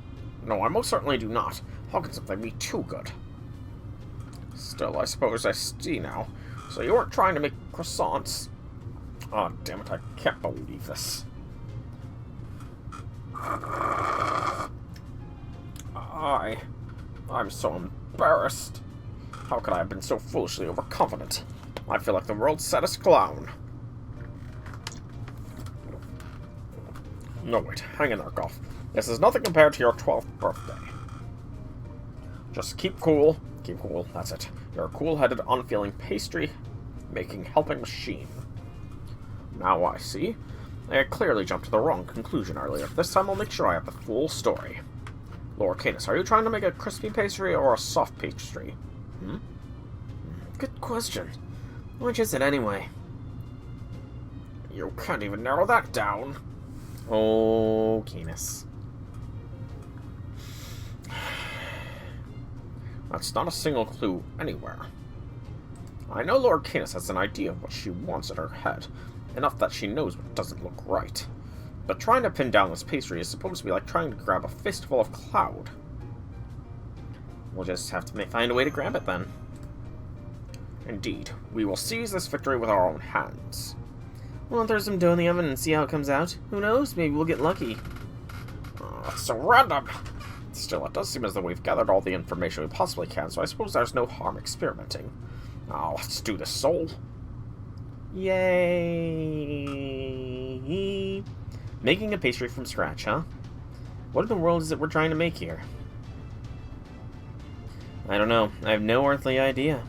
No, I most certainly do not. How can something be too good? Still, I suppose I see now. So you weren't trying to make croissants? Oh, damn it, I can't believe this. I'm so embarrassed. How could I have been so foolishly overconfident? I feel like the world's saddest clown. No, wait, hang in there, Goff. This is nothing compared to your 12th birthday. Just keep cool, that's it. You're a cool-headed, unfeeling pastry-making helping machine. Now I see. I clearly jumped to the wrong conclusion earlier. This time I'll make sure I have the full story. Lord Caenis, are you trying to make a crispy pastry or a soft pastry?
Good question. Which is it anyway?
You can't even narrow that down.
Oh, Caenis.
That's not a single clue anywhere. I know Lord Caenis has an idea of what she wants in her head, enough that she knows what doesn't look right. But trying to pin down this pastry is supposed to be like trying to grab a fistful of cloud.
We'll just have to find a way to grab it then.
Indeed, we will seize this victory with our own hands.
We'll throw some dough in the oven and see how it comes out. Who knows? Maybe we'll get lucky.
That's so random. Still, it does seem as though we've gathered all the information we possibly can, so I suppose there's no harm experimenting. Now, let's do this, soul.
Yay! Making a pastry from scratch, huh? What in the world is it we're trying to make here? I don't know. I have no earthly idea.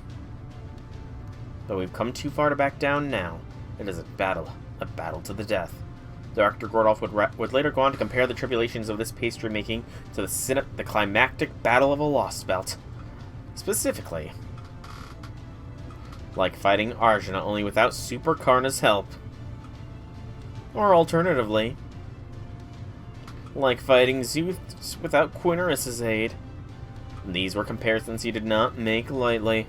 But we've come too far to back down now. It is a battle to the death. Dr. Gordolf would later go on to compare the tribulations of this pastry making to the climactic battle of a lost belt. Specifically, like fighting Arjuna, only without Super Karna's help. Or alternatively, like fighting Zeus without Quirinus's aid. These were comparisons he did not make lightly.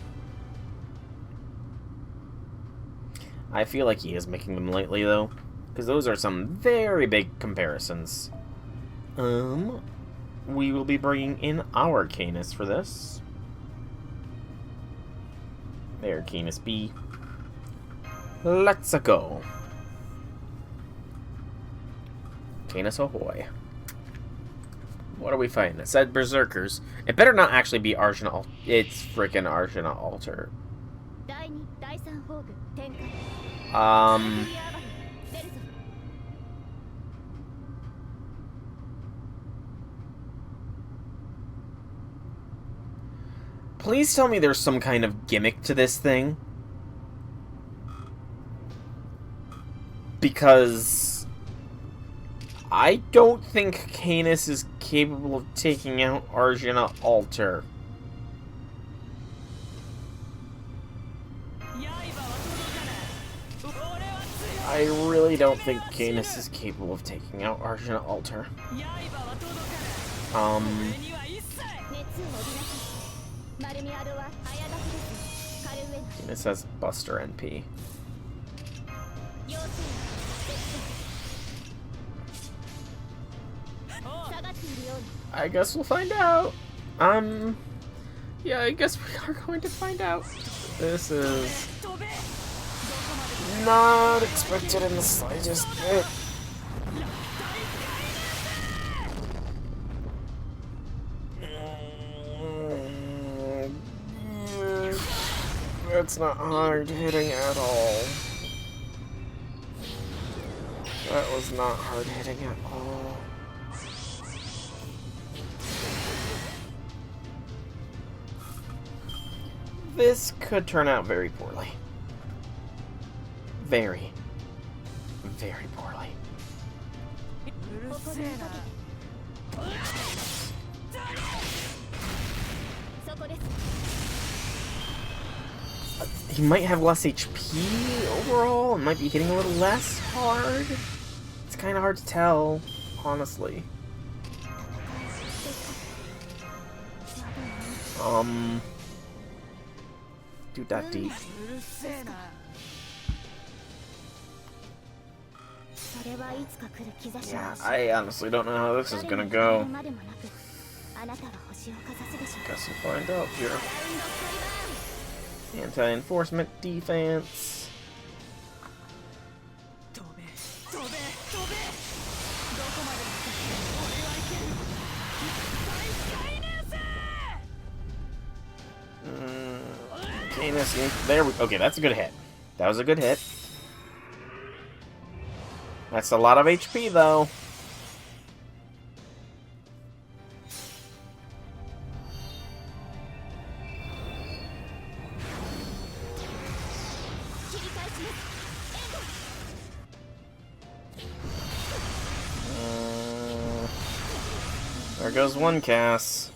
I feel like he is making them lightly, though, because those are some very big comparisons. We will be bringing in our Caenis for this. There, Caenis B. Let's-a go. Caenis ahoy. What are we fighting? It said Berserkers. It better not actually be Arjuna. It's frickin' Arjuna Altar. Please tell me there's some kind of gimmick to this thing. Because I don't think Caenis is capable of taking out Arjuna Altar. I really don't think Caenis is capable of taking out Arjuna Altar. Caenis has Buster NP. I guess we'll find out. Yeah, I guess we are going to find out. This is not expected in the slightest bit. That's not hard hitting at all. That was not hard hitting at all. This could turn out very poorly. Very, very poorly. He might have less HP overall, and might be hitting a little less hard. It's kind of hard to tell, honestly. Dude, that deep. Yeah, I honestly don't know how this is gonna go. Guess we'll find out here. Anti-enforcement defense. Caenis, there we okay, that's a good hit. That was a good hit. That's a lot of HP, though. There goes one Cass.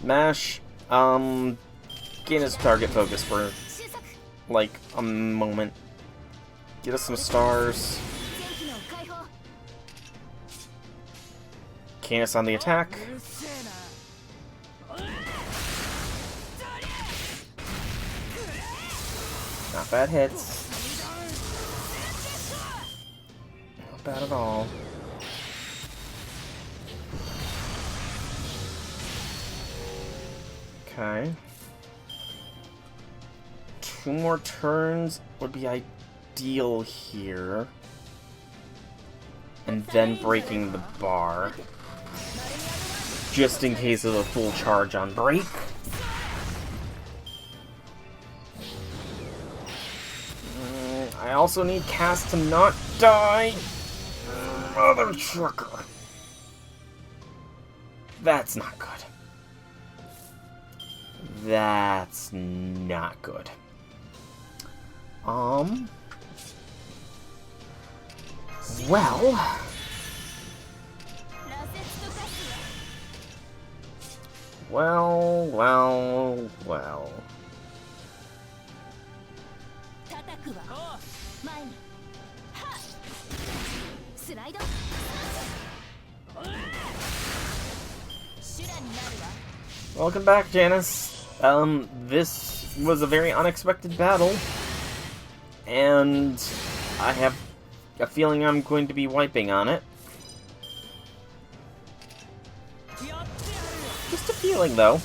Mash, gain his target focus for, like, a moment. Get us some stars. Caenis on the attack. Not bad hits. Not bad at all. Okay. 2 more turns would be ideal here. And then breaking the bar. Just in case of a full charge on break. I also need Cass to not die. Mother trucker. That's not good. That's not good. Well. Well. Welcome back, Janice. This was a very unexpected battle, and I have a feeling I'm going to be wiping on it. Just a feeling, though.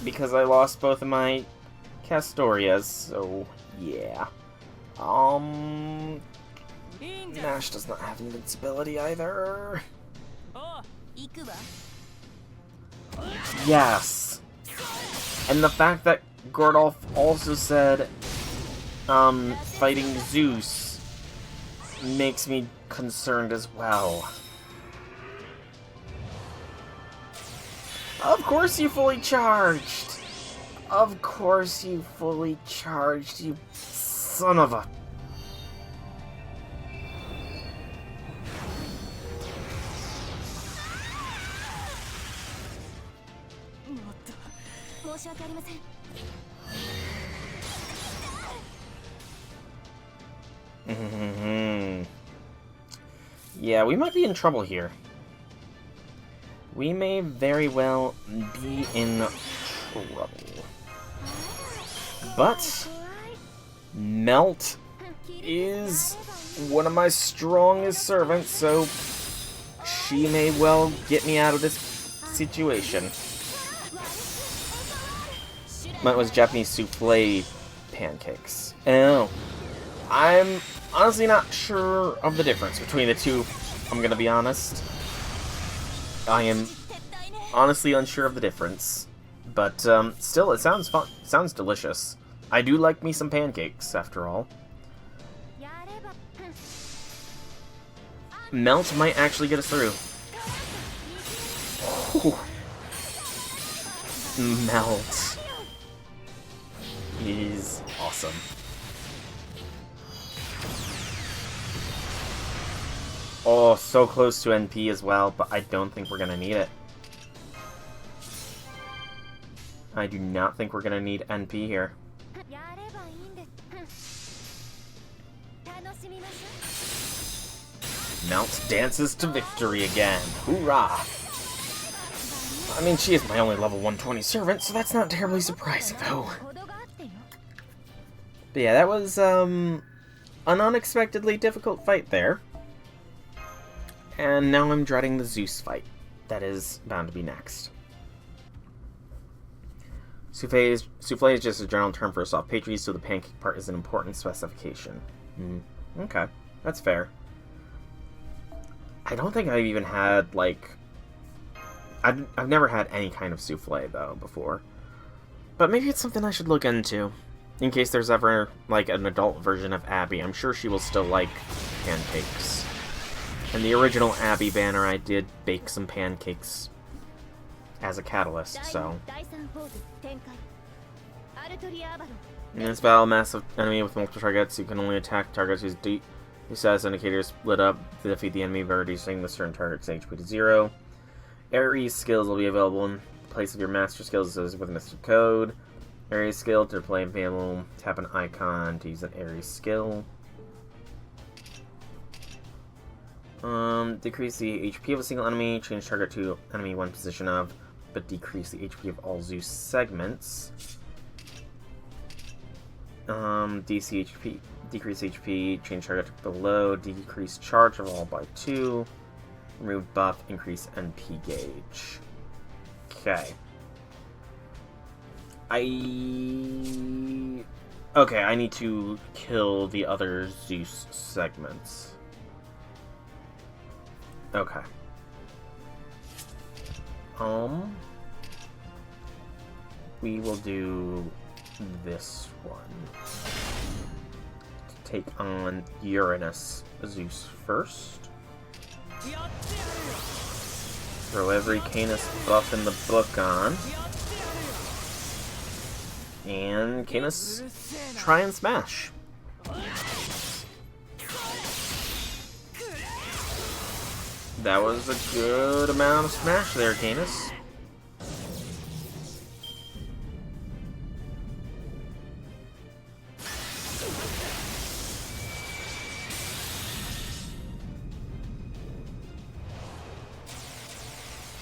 Because I lost both of my Castorias, so yeah. Nash does not have invincibility either. Yes. And the fact that Gordolf also said, fighting Zeus makes me concerned as well. Of course you fully charged! Of course you fully charged, you son of a... Yeah, we might be in trouble here. We may very well be in trouble. But Melt is one of my strongest servants, so she may well get me out of this situation. Mine was Japanese souffle pancakes. Oh. I'm honestly not sure of the difference between the two, I'm gonna be honest. I am honestly unsure of the difference. But, still, it sounds fun. It sounds delicious. I do like me some pancakes, after all. Melt might actually get us through. Ooh. Melt is awesome. Oh, so close to NP as well, but I don't think we're gonna need it. I do not think we're gonna need NP here. Melt dances to victory again. Hoorah! I mean, she is my only level 120 servant, so that's not terribly surprising, though. But yeah, that was, an unexpectedly difficult fight there. And now I'm dreading the Zeus fight. That is bound to be next. Souffle is just a general term for a soft pastry, so the pancake part is an important specification. Okay, that's fair. I don't think I've even had, like... I've never had any kind of souffle, though, before. But maybe it's something I should look into. In case there's ever, like, an adult version of Abby. I'm sure she will still like pancakes. In the original Abby banner, I did bake some pancakes as a catalyst, so... In this battle, massive enemy with multiple targets. You can only attack targets whose status indicators split up to defeat the enemy by reducing the certain target's HP to 0. Ares skills will be available in place of your master skills as with Mystic Code. Ares skill to play available. Tap an icon to use an Ares skill. Decrease the HP of a single enemy. Change target to enemy one position of, but decrease the HP of all Zeus segments. DC HP. Decrease HP. Change target to below. Decrease charge of all by 2. Remove buff. Increase NP gauge. Okay. Okay, I need to kill the other Zeus segments. Okay. We will do this one. Take on Uranus Zeus first. Throw every Caenis buff in the book on. And Caenis, try and smash. That was a good amount of smash there, Caenis.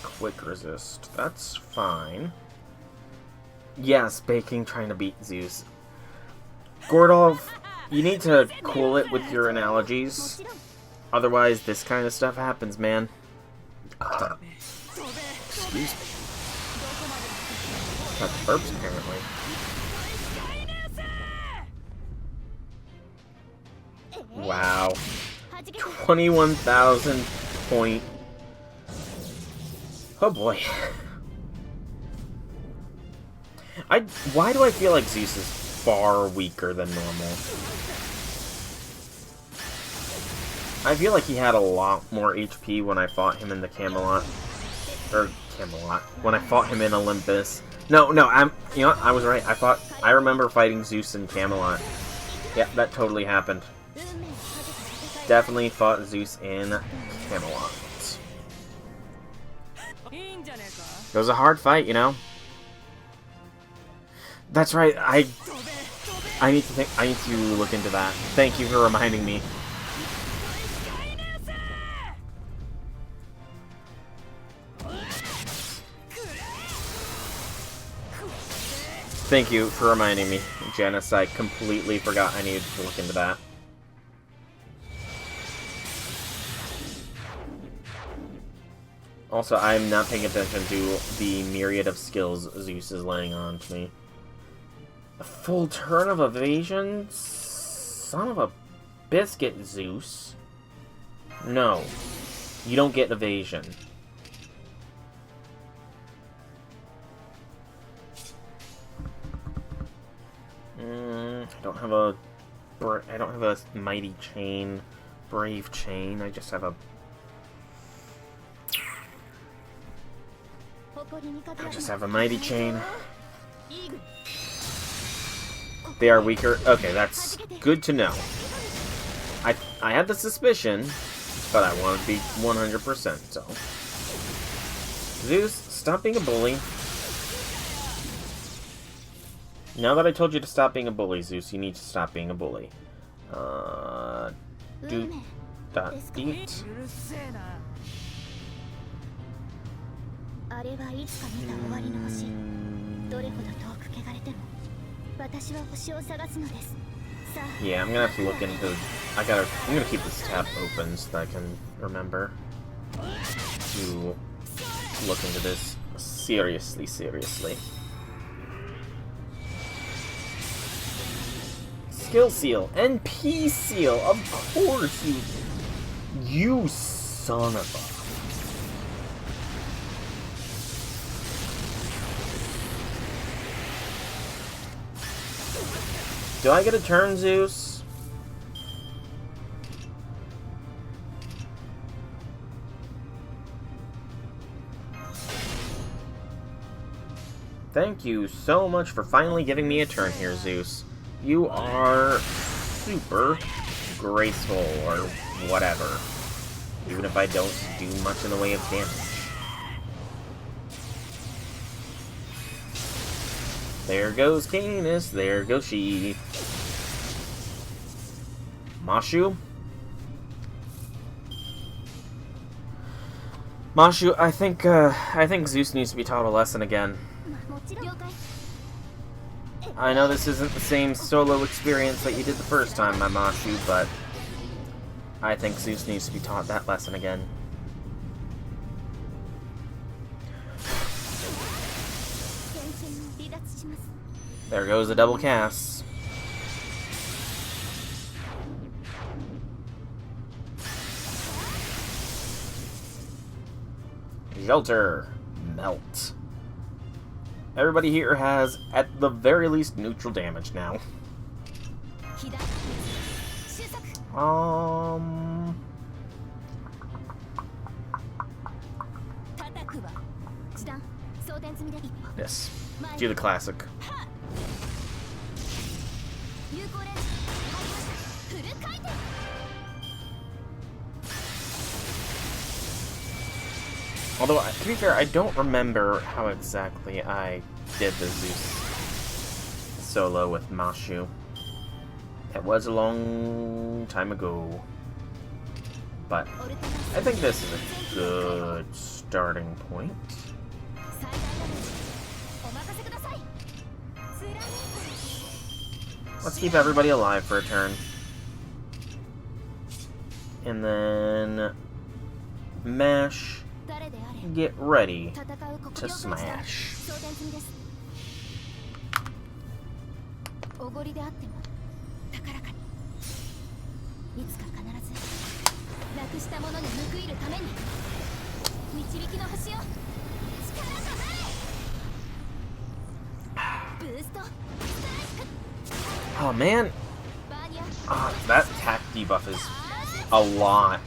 Quick resist. That's fine. Yes, Baking trying to beat Zeus. Gordolf, you need to cool it with your analogies. Otherwise, this kind of stuff happens, man. Excuse me. Got the burps, apparently. Wow. 21,000 point... Oh boy. Why do I feel like Zeus is far weaker than normal? I feel like he had a lot more HP when I fought him in the Camelot. Or, Camelot. When I fought him in Olympus. No, you know what? I was right. I remember fighting Zeus in Camelot. Yeah, that totally happened. Definitely fought Zeus in Camelot. It was a hard fight, you know? That's right, I need to look into that. Thank you for reminding me. Thank you for reminding me, Janice. I completely forgot I needed to look into that. Also, I'm not paying attention to the myriad of skills Zeus is laying on to me. A full turn of evasion? Son of a biscuit, Zeus. No. You don't get evasion. I don't have a mighty chain, brave chain. I just have a mighty chain. They are weaker. Okay, that's good to know. I had the suspicion, but I want to be 100%, so. Zeus, stop being a bully. Now that I told you to stop being a bully, Zeus, you need to stop being a bully. Beat. Yeah, I'm gonna have to look into... I'm gonna keep this tab open so that I can remember to look into this seriously. Skill seal. NP seal. Of course, you son of a... Do I get a turn, Zeus? Thank you so much for finally giving me a turn here, Zeus. You are super graceful, or whatever. Even if I don't do much in the way of damage. There goes Caenis. There goes she. Mashu? Mashu, I think Zeus needs to be taught a lesson again. I know this isn't the same solo experience that you did the first time, my Mashu, but I think Zeus needs to be taught that lesson again. There goes the double cast. Shelter. Melt. Everybody here has, at the very least, neutral damage now. Yes. Do the classic. Although, to be fair, I don't remember how exactly I did the Zeus solo with Mashu. It was a long time ago. But I think this is a good starting point. Let's keep everybody alive for a turn. And then mash. Get ready to smash. Oh man, that attack debuff is a lot.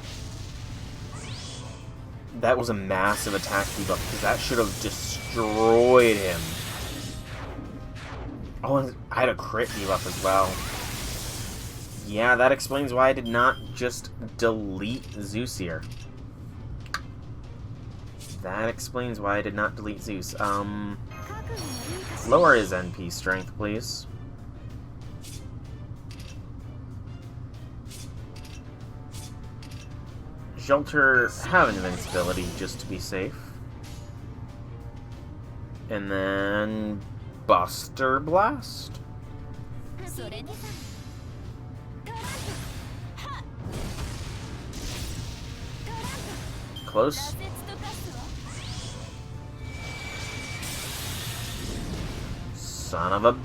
That was a massive attack debuff, because that should have destroyed him. Oh, and I had a crit debuff as well. Yeah, that explains why I did not just delete Zeus here. That explains why I did not delete Zeus. Lower his NP strength, please. Shelter, have an invincibility just to be safe. And then Buster Blast. Close. Son of a...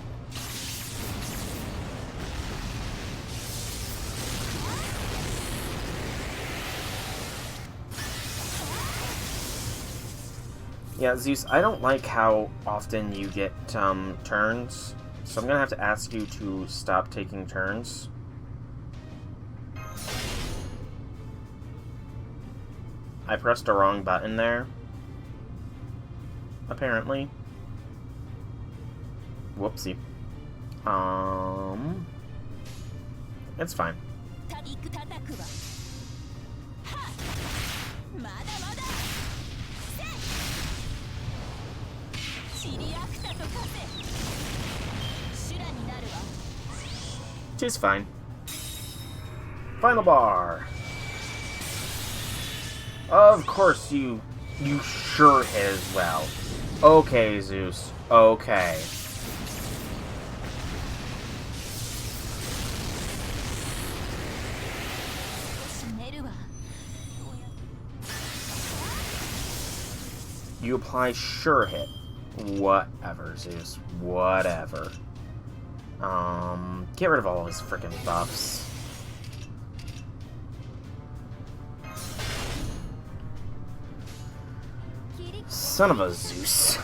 Yeah, Zeus, I don't like how often you get turns, so I'm gonna have to ask you to stop taking turns. I pressed the wrong button there, apparently. Whoopsie. It's fine. She's fine. Final bar. Of course you sure hit as well. Okay, Zeus. Okay. You apply sure hit. Whatever, Zeus. Whatever. Get rid of all his frickin' buffs. Son of a Zeus.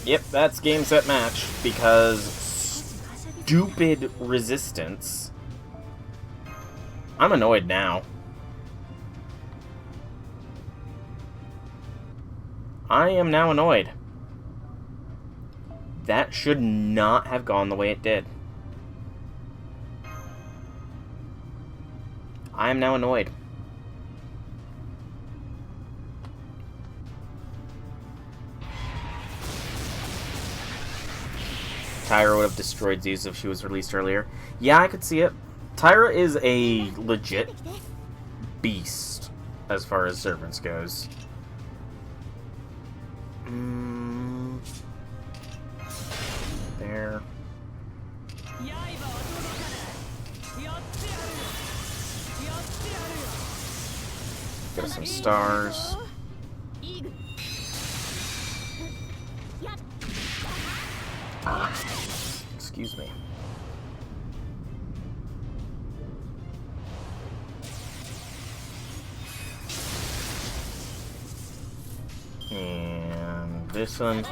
Yep, that's game, set, match, because stupid resistance. I'm annoyed now. I am now annoyed. That should not have gone the way it did. I am now annoyed. Tyra would have destroyed Zeus if she was released earlier. Yeah, I could see it. Tyra is a legit beast as far as servants goes. There. Get us some stars. Excuse me. And this one.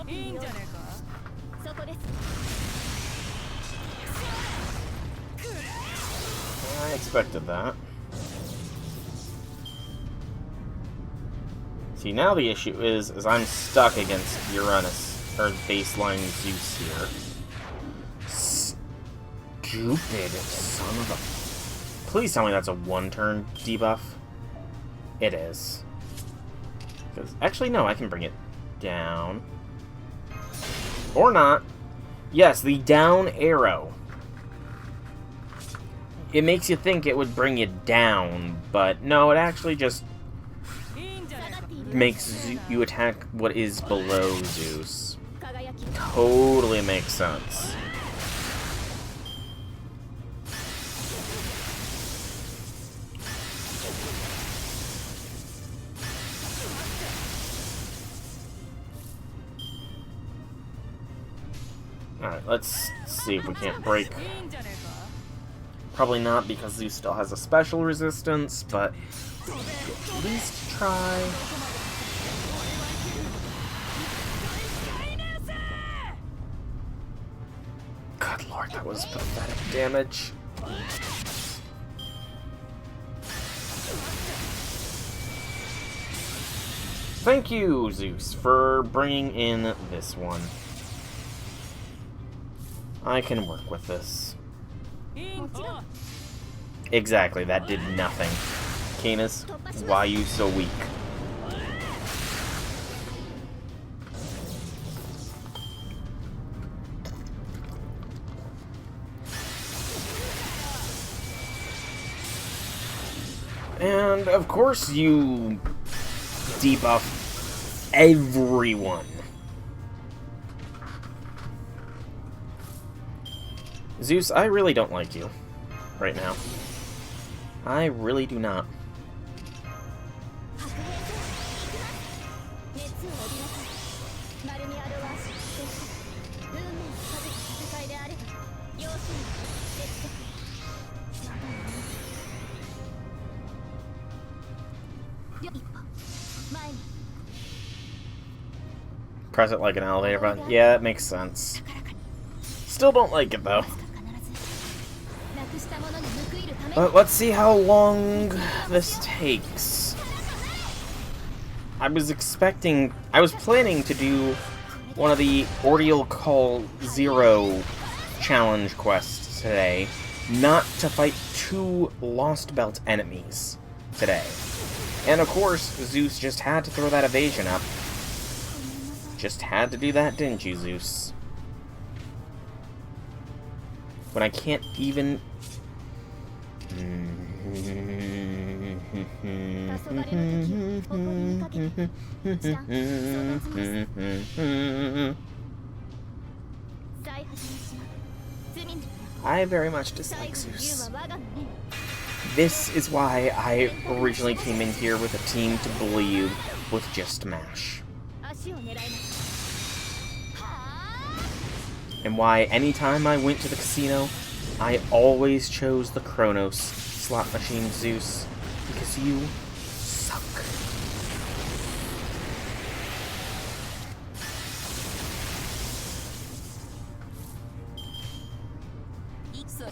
I expected that. See, now the issue is I'm stuck against Uranus, or baseline Zeus here. Stupid son of a... Please tell me that's a one-turn debuff. It is. Actually, no, I can bring it down. Or not. Yes, the down arrow. It makes you think it would bring you down, but no, it actually just makes you attack what is below Zeus. Totally makes sense. Alright, let's see if we can't break. Probably not, because Zeus still has a special resistance, but at least try. Good lord, that was pathetic damage. Thank you, Zeus, for bringing in this one. I can work with this. Exactly, that did nothing. Caenis, why are you so weak? And, of course, you debuff everyone. Zeus, I really don't like you right now. I really do not. Press it like an elevator button. Yeah, that makes sense. Still don't like it, though. But let's see how long this takes. I was planning to do one of the Ordeal Call 0 challenge quests today, not to fight 2 Lost Belt enemies today. And of course, Zeus just had to throw that evasion up. Just had to do that, didn't you, Zeus? When I can't even... I very much dislike Zeus. This is why I originally came in here with a team to bully you with just MASH. And why anytime I went to the casino, I always chose the Kronos slot machine Zeus, because you suck.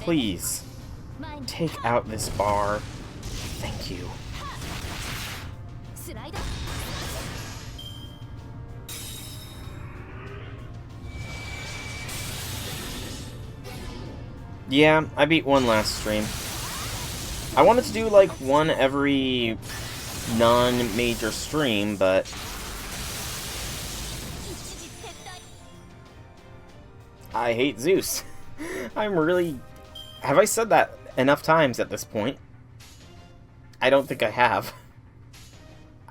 Please, take out this bar. Thank you. Yeah, I beat one last stream. I wanted to do, like, one every non-major stream, but... I hate Zeus. I'm really... Have I said that enough times at this point? I don't think I have.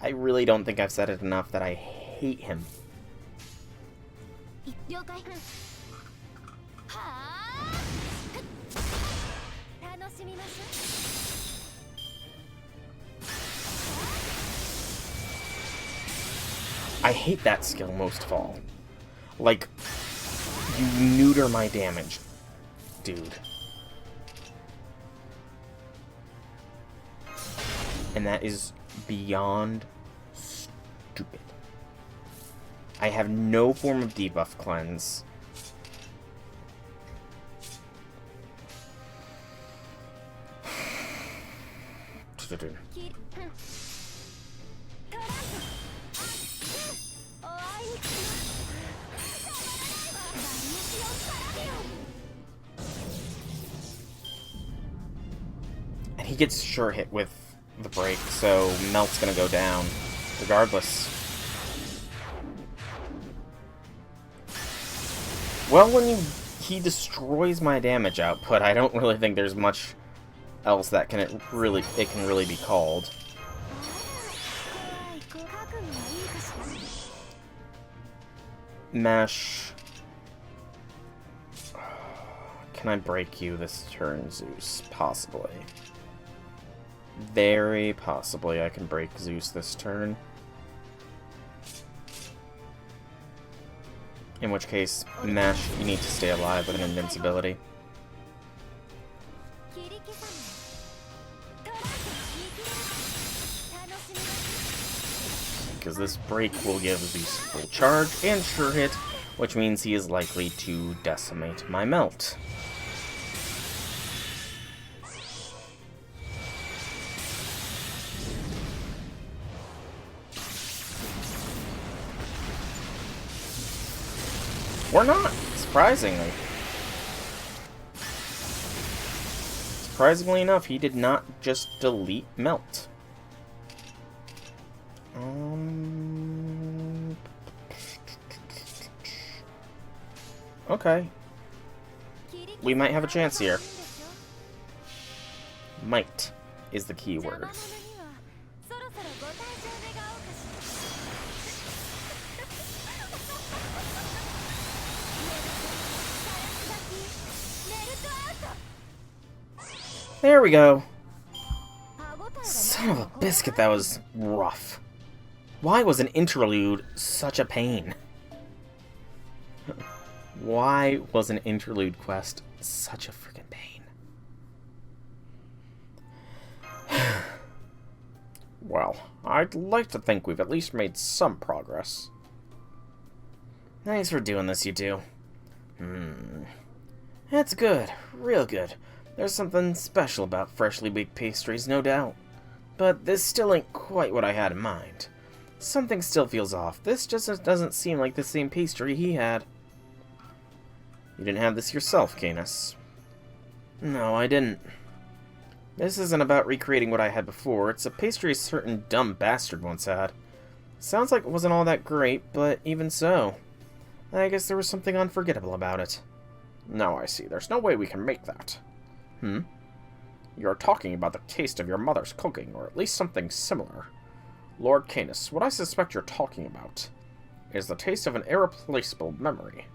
I really don't think I've said it enough that I hate him. I hate that skill most of all. Like, you neuter my damage, dude. And that is beyond stupid. I have no form of debuff cleanse. And he gets sure hit with the break, so Melt's gonna go down, regardless. Well, when he destroys my damage output, I don't really think there's much else that can really be called. Mesh. Can I break you this turn, Zeus? Possibly. Very possibly I can break Zeus this turn. In which case, Mesh, you need to stay alive with an invincibility. Because this break will give Zeus full charge and sure hit, which means he is likely to decimate my Melt. Or not, surprisingly. Surprisingly enough, he did not just delete Melt. Okay. We might have a chance here. Might is the key word. There we go. Son of a biscuit, that was rough. Why was an interlude such a pain? Why was an interlude quest such a freaking pain?
Well, I'd like to think we've at least made some progress.
Thanks for doing this, you two. That's good. Real good. There's something special about freshly baked pastries, no doubt. But this still ain't quite what I had in mind. Something still feels off. This just doesn't seem like the same pastry he had.
You didn't have this yourself, Caenis.
No, I didn't. This isn't about recreating what I had before. It's a pastry a certain dumb bastard once had. Sounds like it wasn't all that great, but even so. I guess there was something unforgettable about it.
Now I see. There's no way we can make that. You're talking about the taste of your mother's cooking, or at least something similar. Lord Caenis, what I suspect you're talking about is the taste of an irreplaceable memory.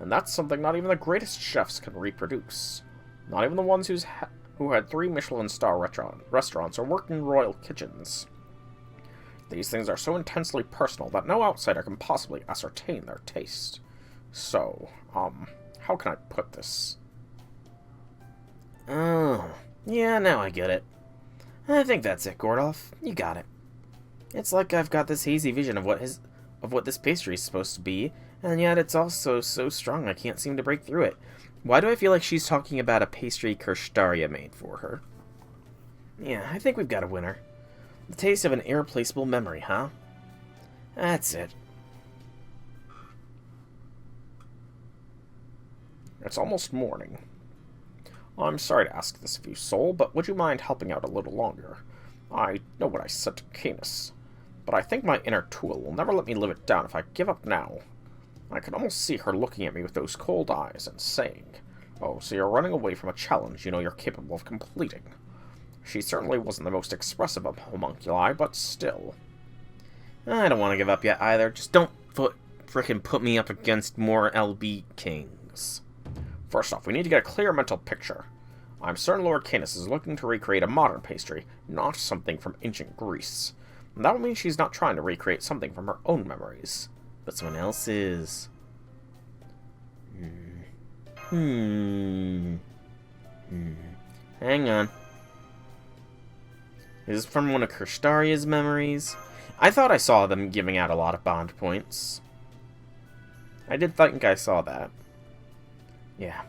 And that's something not even the greatest chefs can reproduce. Not even the ones who had 3 Michelin star restaurants or worked in royal kitchens. These things are so intensely personal that no outsider can possibly ascertain their taste. So, how can I put this?
Oh, yeah, now I get it. I think that's it, Gordolf. You got it. It's like I've got this hazy vision of what this pastry is supposed to be, and yet it's also so strong I can't seem to break through it. Why do I feel like she's talking about a pastry Kirshtaria made for her? Yeah, I think we've got a winner. The taste of an irreplaceable memory, huh? That's it.
It's almost morning. I'm sorry to ask this of you, Soul, but would you mind helping out a little longer? I know what I said to Caenis, but I think my inner tool will never let me live it down if I give up now. I can almost see her looking at me with those cold eyes and saying, "Oh, so you're running away from a challenge you know you're capable of completing." She certainly wasn't the most expressive of homunculi, but still.
I don't want to give up yet either. Just don't frickin' put me up against more LB kings.
First off, we need to get a clear mental picture. I'm certain Lord Caenis is looking to recreate a modern pastry, not something from ancient Greece. And that would mean she's not trying to recreate something from her own memories.
But someone else is. Hang on. Is this from one of Kirstaria's memories? I thought I saw them giving out a lot of bond points. I did think I saw that. Yeah.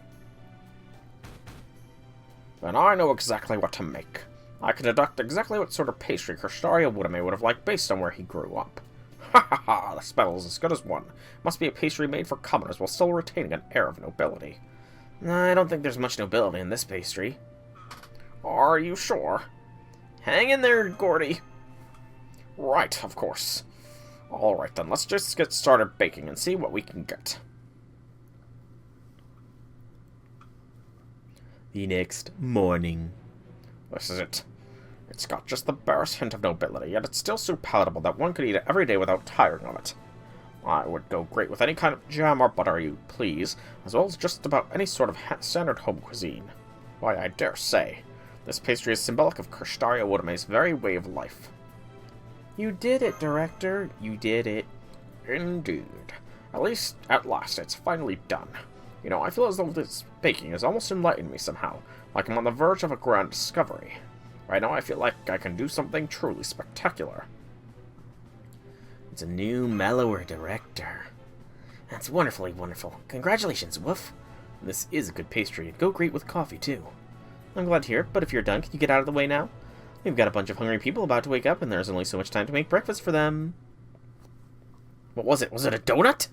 Then I know exactly what to make. I can deduct exactly what sort of pastry Kirstaria would have liked based on where he grew up. Ha ha ha, the spell's as good as one. Must be a pastry made for commoners while still retaining an air of nobility.
I don't think there's much nobility in this pastry.
Are you sure?
Hang in there, Gordy.
Right, of course. Alright then, let's just get started baking and see what we can get.
The next morning.
This is it. It's got just the barest hint of nobility, yet it's still so palatable that one could eat it every day without tiring of it. I would go great with any kind of jam or butter you please, as well as just about any sort of standard home cuisine. Why, I dare say, this pastry is symbolic of Kirstaria Wodame's very way of life.
You did it, Director. You did it.
Indeed. At last, it's finally done. You know, I feel as though this baking has almost enlightened me somehow, like I'm on the verge of a grand discovery. Right now I feel like I can do something truly spectacular.
It's a new, mellower director. That's wonderfully wonderful. Congratulations, Woof. This is a good pastry. It'd go great with coffee, too. I'm glad to hear it, but if you're done, can you get out of the way now? We've got a bunch of hungry people about to wake up, and there's only so much time to make breakfast for them.
What was it? Was it a donut?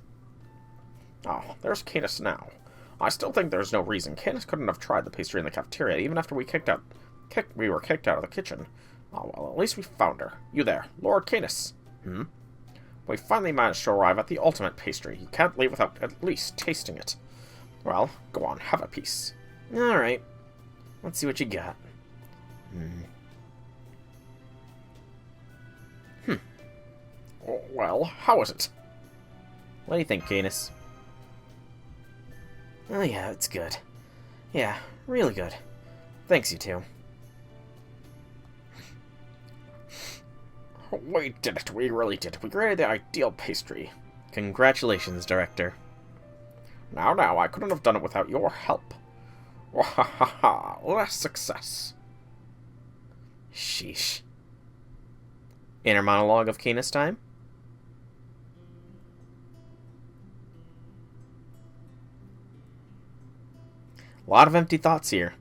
Oh, there's Caenis now. I still think there's no reason Caenis couldn't have tried the pastry in the cafeteria, even after we were kicked out of the kitchen. Oh well, at least we found her. You there, Lord Caenis. We finally managed to arrive at the ultimate pastry. You can't leave without at least tasting it. Well, go on, have a piece.
Alright. Let's see what you got.
Oh, well, how is it?
What do you think, Caenis? Oh yeah, it's good. Yeah, really good. Thanks, you two.
We did it. We really did. We created the ideal pastry.
Congratulations, Director.
Now, I couldn't have done it without your help. Wahahaha, less success.
Sheesh. Inner monologue of Caenis time? A lot of empty thoughts here.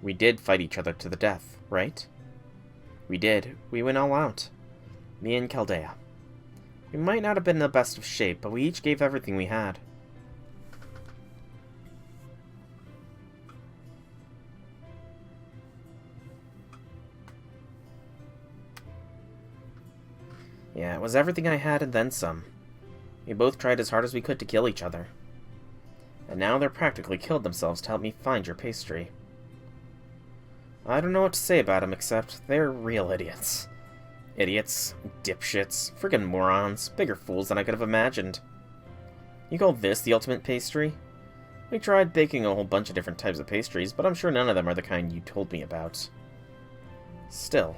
We did fight each other to the death, right? We did. We went all out. Me and Chaldea. We might not have been in the best of shape, but we each gave everything we had. Yeah, it was everything I had and then some. We both tried as hard as we could to kill each other. And now they're practically killed themselves to help me find your pastry. I don't know what to say about them except they're real idiots. Idiots, dipshits, friggin' morons, bigger fools than I could have imagined. You call this the ultimate pastry? We tried baking a whole bunch of different types of pastries, but I'm sure none of them are the kind you told me about. Still,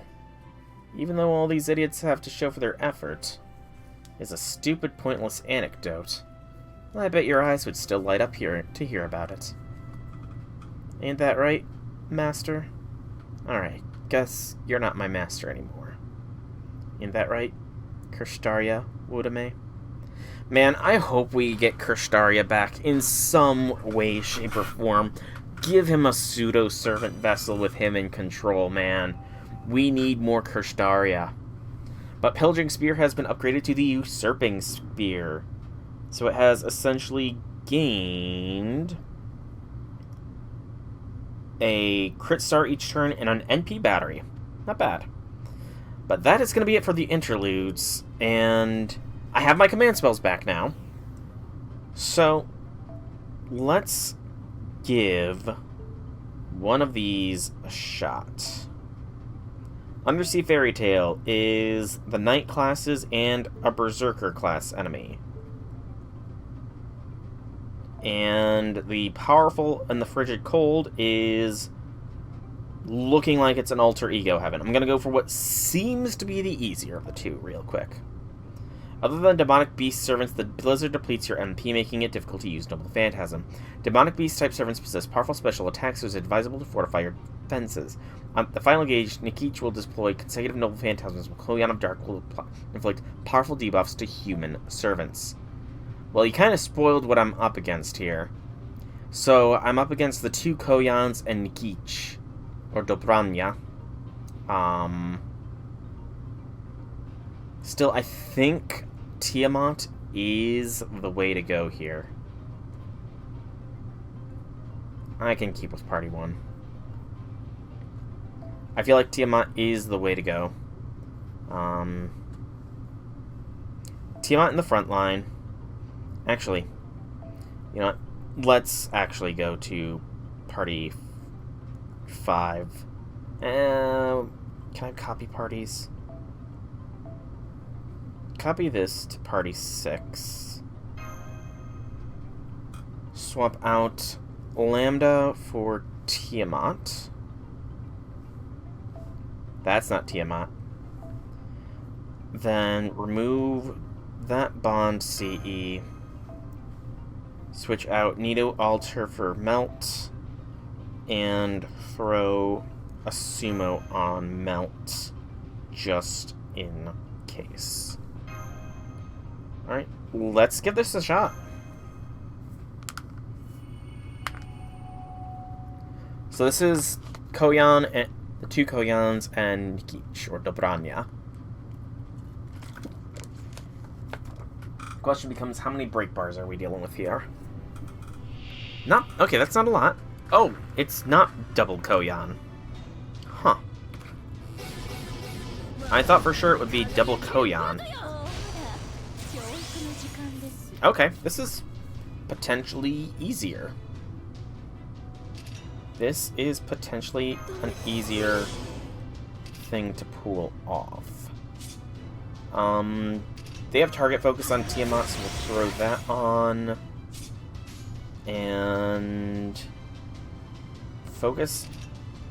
even though all these idiots have to show for their effort, is a stupid, pointless anecdote, I bet your eyes would still light up here to hear about it. Ain't that right, Master? Alright, guess you're not my master anymore. Ain't that right, Kirstaria Wodame? Man, I hope we get Kirstaria back in some way, shape, or form. Give him a pseudo-servant vessel with him in control, man. We need more Kirstaria. But Pillaging Spear has been upgraded to the Usurping Spear. So it has essentially gained a crit star each turn, and an NP battery. Not bad. But that is going to be it for the interludes, and I have my command spells back now. So, let's give one of these a shot. Undersea Fairy Tale is the Knight classes and a Berserker class enemy. And the Powerful and the Frigid Cold is looking like it's an alter ego heaven. I'm going to go for what seems to be the easier of the two real quick. Other than Demonic Beast Servants, the Blizzard depletes your MP, making it difficult to use Noble Phantasm. Demonic Beast type servants possess powerful special attacks, so it's advisable to fortify your defenses. On the final gauge, Nikich will deploy consecutive Noble Phantasms, while Koyan of Dark will inflict powerful debuffs to human servants. Well, you kind of spoiled what I'm up against here. So, I'm up against the two Koyans and Nikich, or Dobranya. Still, I think Tiamat is the way to go here. I can keep with Party 1. I feel like Tiamat is the way to go. Tiamat in the front line. Actually, you know what? Let's actually go to Party 5. Can I copy parties? Copy this to Party 6. Swap out Lambda for Tiamat. That's not Tiamat. Then remove that bond CE. Switch out Nido Alter for Melt. And throw a Sumo on Melt. Just in case. Alright, let's give this a shot. So this is Koyan and the two Koyans and Nikich, or Dobranya. The question becomes, how many break bars are we dealing with here? Okay, that's not a lot. Oh, it's not double Koyan. Huh. I thought for sure it would be double Koyan. Okay, this is potentially easier. This is potentially an easier thing to pull off. They have target focus on Tiamat, so we'll throw that on. And focus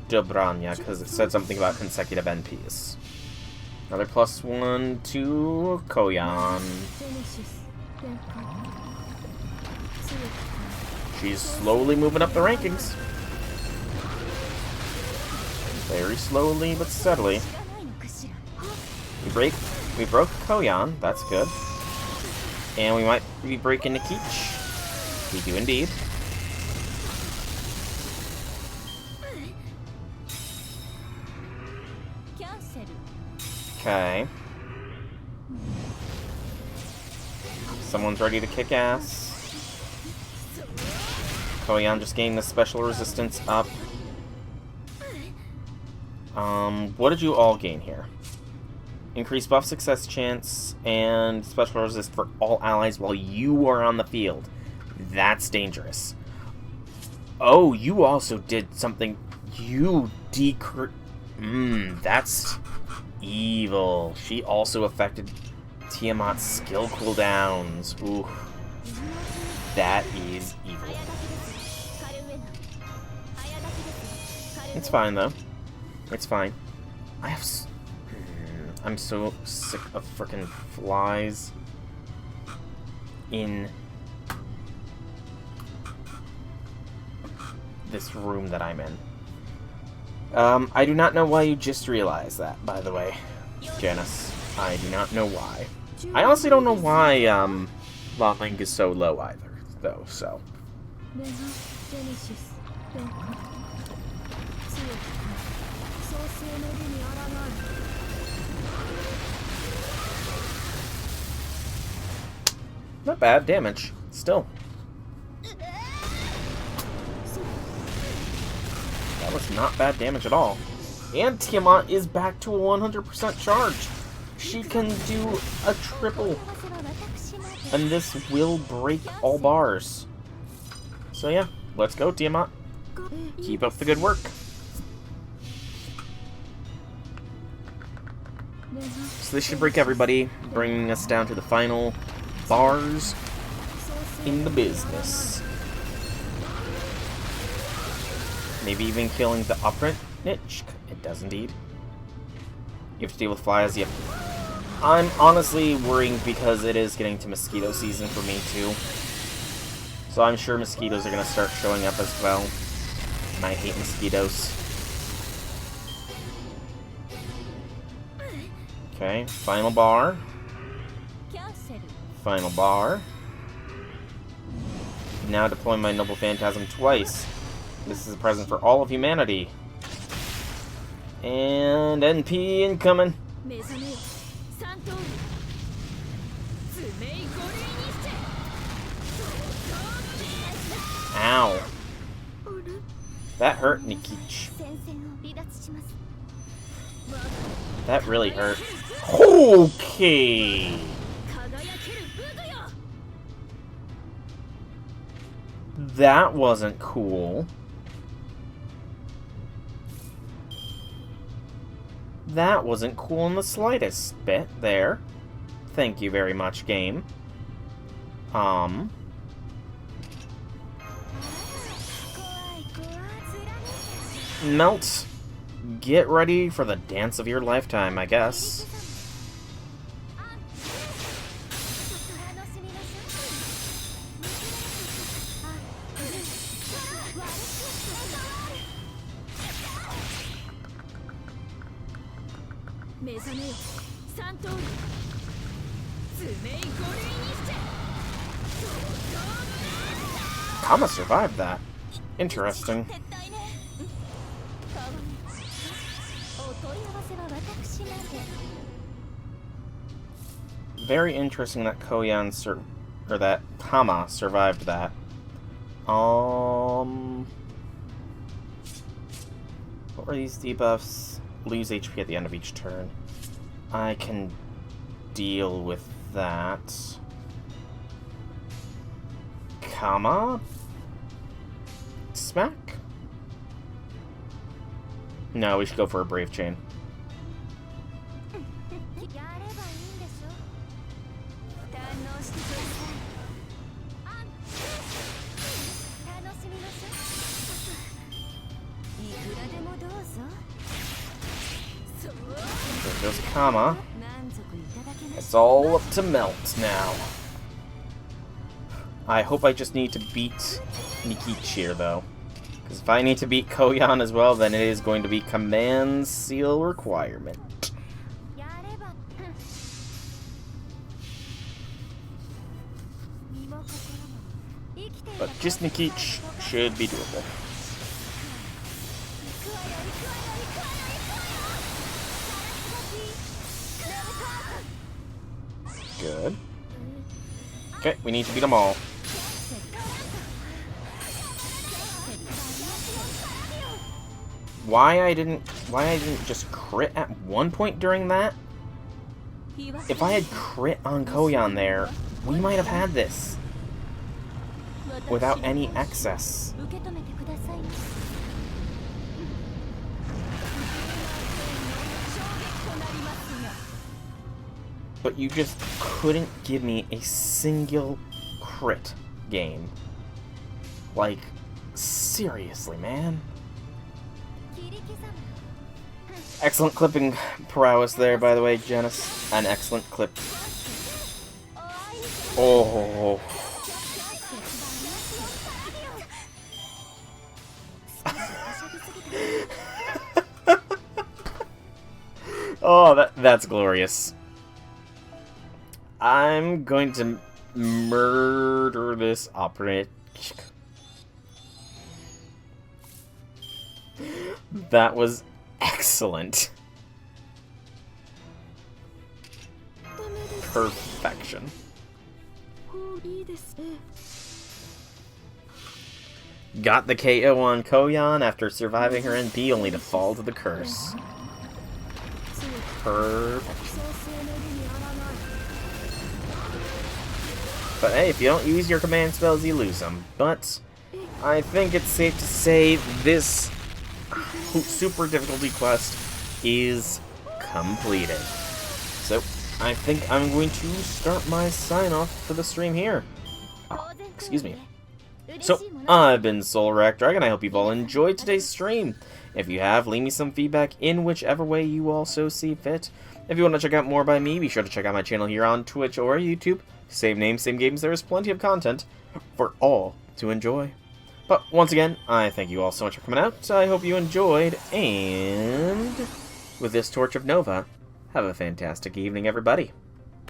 Dobranya, because it said something about consecutive NPs. Another +1 to Koyan. She's slowly moving up the rankings. Very slowly but steadily. We broke Koyan, that's good. And we might be breaking Nikich. We do indeed. Okay. Someone's ready to kick ass. Koyan just gained the special resistance up. What did you all gain here? Increase buff success chance and special resist for all allies while you are on the field. That's dangerous. Oh, you also did something. You that's evil. She also affected Tiamat's skill cooldowns. Ooh. That is evil. It's fine, though. It's fine. I'm so sick of frickin' flies in this room that I'm in. I do not know why you just realized that, by the way, Janice. I do not know why. I honestly don't know why, Long Link is so low either, though, so. Not bad damage, still. That was not bad damage at all. And Tiamat is back to a 100% charge. She can do a triple. And this will break all bars. So yeah, let's go, Tiamat. Keep up the good work. So this should break everybody, bringing us down to the final bars in the business. Maybe even killing the operant niche. It does indeed. You have to deal with flies. Yep. I'm honestly worrying because it is getting to mosquito season for me too. So I'm sure mosquitoes are going to start showing up as well. And I hate mosquitoes. Okay, final bar. Final bar. Now deploy my Noble Phantasm twice. This is a present for all of humanity. And NP incoming. Ow. That hurt, Nikich. That really hurt. Okay. That wasn't cool. That wasn't cool in the slightest bit there. Thank you very much, game. Melt, get ready for the dance of your lifetime, I guess. Kama survived that. Interesting. Very interesting that that Kama survived that. What were these debuffs? Lose HP at the end of each turn. I can deal with that. Kama? Smack? No, we should go for a Brave Chain. There goes Kama. It's all up to Melt now. I hope I just need to beat Nikich here, though. Because if I need to beat Koyan as well, then it is going to be Command Seal requirement. But just Nikich should be doable. Good. Okay, we need to beat them all. Why I didn't just crit at one point during that? If I had crit on Koyan there, we might have had this without any excess. But you just couldn't give me a single crit game. Like, seriously, man. Excellent clipping prowess there, by the way, Janice. An excellent clip. Oh. Oh, that's glorious. I'm going to murder this operator. That was excellent. Perfection. got the KO on Koyan after surviving her NP only to fall to the curse. Perfect. But hey, if you don't use your command spells, you lose them. But I think it's safe to say this super difficulty quest is completed. So I think I'm going to start my sign-off for the stream here. Oh, excuse me. So, I've been Soul Dragon. I hope you've all enjoyed today's stream. If you have, leave me some feedback in whichever way you also see fit. If you want to check out more by me, be sure to check out my channel here on Twitch or YouTube. Same name, same games. There is plenty of content for all to enjoy. But once again, I thank you all so much for coming out. I hope you enjoyed, and with this Torch of Nova, have a fantastic evening, everybody.